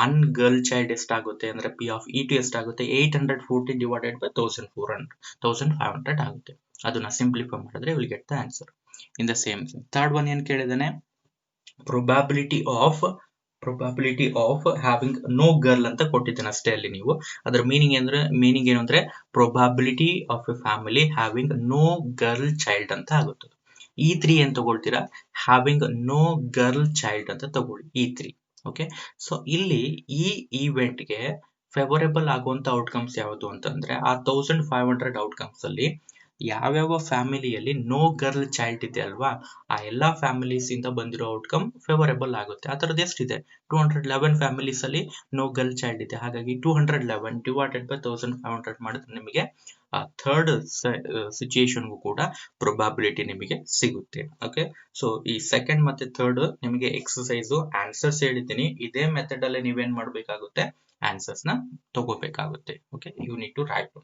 one girl child ಎಷ್ಟಾಗುತ್ತೆ ಅಂದ್ರೆ P ಆಫ್ E2 ಎಷ್ಟಾಗುತ್ತೆ, 814 ಡಿವೈಡೆಡ್ ಬೈ 1500 ಆಗುತ್ತೆ. ಅದನ್ನ ಸಿಂಪ್ಲಿಫೈ ಮಾಡಿದ್ರೆ will get the answer. In the same third one ಏನ್ ಕೇಳಿದಾನೆ, probability of having no girl ಅಂತ ಕೊಟ್ಟಿದ್ದೇನೆ ಅಷ್ಟೇ. ಅಲ್ಲಿ ನೀವು ಅದರ ಮೀನಿಂಗ್ ಏನು ಅಂದ್ರೆ probability of a family having no girl child ಅಂತ ಆಗುತ್ತೆ. E3 ಏನ್ ತಗೊಳ್ತೀರಾ, ಹ್ಯಾವಿಂಗ್ ನೋ ಗರ್ಲ್ ಚೈಲ್ಡ್ ಅಂತ ತಗೊಳ್ಳಿ E3. ಓಕೆ, ಸೊ ಇಲ್ಲಿ ಈ ಈವೆಂಟ್ಗೆ ಫೇವರೇಬಲ್ ಆಗುವಂತ ಔಟ್ಕಮ್ಸ್ ಯಾವುದು ಅಂತಂದ್ರೆ ಆ 1500 ಔಟ್ಕಮ್ಸ್ ಅಲ್ಲಿ ಯಾವ್ಯಾವ ಫ್ಯಾಮಿಲಿಯಲ್ಲಿ ನೋ ಗರ್ಲ್ ಚೈಲ್ಡ್ ಇದೆ ಅಲ್ವಾ, ಆ ಎಲ್ಲಾ ಫ್ಯಾಮಿಲೀಸ್ ಇಂದ ಬಂದಿರೋ ಔಟ್ಕಮ್ ಫೇವರೇಬಲ್ ಆಗುತ್ತೆ. ಆ ತರದ್ದು ಎಷ್ಟಿದೆ, 211 ಫ್ಯಾಮಿಲೀಸ್ ಅಲ್ಲಿ ನೋ ಗರ್ಲ್ ಚೈಲ್ಡ್ ಇದೆ. ಹಾಗಾಗಿ 211 ಡಿವೈಡೆಡ್ ಬೈ 1500 ಮಾಡಿದ್ರೆ ನಿಮಗೆ ಥರ್ಡ್ ಸಿಚುಯೇಷನ್ಗೂ ಕೂಡ ಪ್ರೊಬಾಬಿಲಿಟಿ ನಿಮಗೆ ಸಿಗುತ್ತೆ. ಓಕೆ, ಸೊ ಈ ಸೆಕೆಂಡ್ ಮತ್ತೆ ಥರ್ಡ್ ನಿಮಗೆ ಎಕ್ಸಸೈಸ್ ಆನ್ಸರ್ಸ್ ಹೇಳಿದ್ದೀನಿ. ಇದೇ ಮೆಥಡ್ ಅಲ್ಲಿ ನೀವೇನ್ ಮಾಡ್ಬೇಕಾಗುತ್ತೆ, ಆನ್ಸರ್ಸ್ ನ ತಗೋಬೇಕಾಗುತ್ತೆ. Okay, you need to write.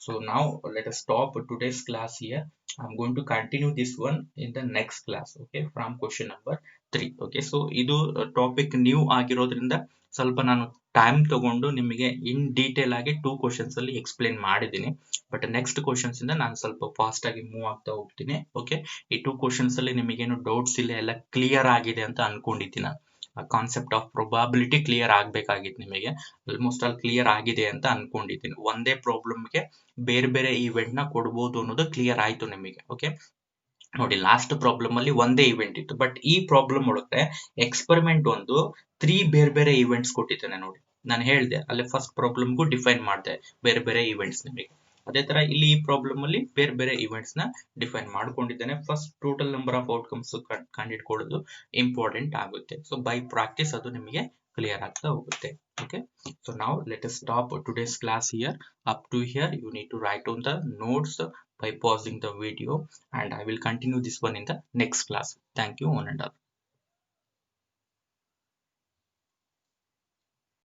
So now let us stop today's class here. I'm going to continue this one in the next class. Okay, from question number 3. Okay, so ಇದು topic new ಆಗಿರೋದ್ರಿಂದ ಸ್ವಲ್ಪ ನಾನು time ತಗೊಂಡು ನಿಮಗೆ in detail ಆಗಿ 2 questions ಅಲ್ಲಿ explain ಮಾಡಿದ್ದೀನಿ. But next questions ಇಂದ ನಾನು ಸ್ವಲ್ಪ ಫಾಸ್ಟ್ ಆಗಿ ಮೂವ್ ಆಗ್ತಾ ಹೋಗ್ತೀನಿ. ಓಕೆ, ಈ 2 ಕ್ವಶನ್ಸ್ ಅಲ್ಲಿ ನಿಮಗೇನು ಡೌಟ್ಸ್ ಇಲ್ಲ, ಎಲ್ಲ ಕ್ಲಿಯರ್ ಆಗಿದೆ ಅಂತ ಅನ್ಕೊಂಡಿದ್ದೀನಿ. ಕಾನ್ಸೆಪ್ಟ್ ಆಫ್ ಪ್ರೊಬಾಬಿಲಿಟಿ ಕ್ಲಿಯರ್ ಆಗ್ಬೇಕಾಗಿತ್ತು ನಿಮಗೆ, ಆಲ್ಮೋಸ್ಟ್ ಆಲ್ ಕ್ಲಿಯರ್ ಆಗಿದೆ ಅಂತ ಅನ್ಕೊಂಡಿದ್ದೀನಿ. ಒಂದೇ ಪ್ರಾಬ್ಲಮ್ಗೆ ಬೇರೆ ಬೇರೆ ಈವೆಂಟ್ ನ ಕೊಡ್ಬೋದು ಅನ್ನೋದು ಕ್ಲಿಯರ್ ಆಯ್ತು ನಿಮಗೆ. ಓಕೆ, ನೋಡಿ ಲಾಸ್ಟ್ ಪ್ರಾಬ್ಲಮ್ ಅಲ್ಲಿ ಒಂದೇ ಇವೆಂಟ್ ಇತ್ತು, ಬಟ್ ಈ ಪ್ರಾಬ್ಲಮ್ ಒಳಗಡೆ ಎಕ್ಸ್ಪೆರಿಮೆಂಟ್ ಒಂದು 3 ಬೇರೆ ಬೇರೆ ಇವೆಂಟ್ಸ್ ಕೊಟ್ಟಿದ್ದೇನೆ. ನೋಡಿ ನಾನು ಹೇಳಿದೆ ಅಲ್ಲಿ ಫಸ್ಟ್ ಪ್ರಾಬ್ಲಮ್ಗೂ ಡಿಫೈನ್ ಮಾಡಿದೆ ಬೇರೆ ಬೇರೆ ಇವೆಂಟ್ಸ್ ನಿಮಗೆ. ಅದೇ ತರ ಇಲ್ಲಿ ಈ ಪ್ರಾಬ್ಲಮ್ ಅಲ್ಲಿ ಬೇರೆ ಬೇರೆ ಇವೆಂಟ್ಸ್ ನ ಡಿಫೈನ್ ಮಾಡ್ಕೊಂಡಿದ್ದೇನೆ. First total number of outcomes ಕಂಡುಹಿಡ್ಕೊಳ್ಳೋದು ಇಂಪಾರ್ಟೆಂಟ್ ಆಗುತ್ತೆ. ಸೊ ಬೈ ಪ್ರಾಕ್ಟೀಸ್ ಅದು ನಿಮಗೆ ಕ್ಲಿಯರ್ ಆಗ್ತಾ ಹೋಗುತ್ತೆ. Okay, so now let us stop today's class here. Up to here you need to write on the notes by pausing the video, and I will continue this one in the next class. Thank you one and all.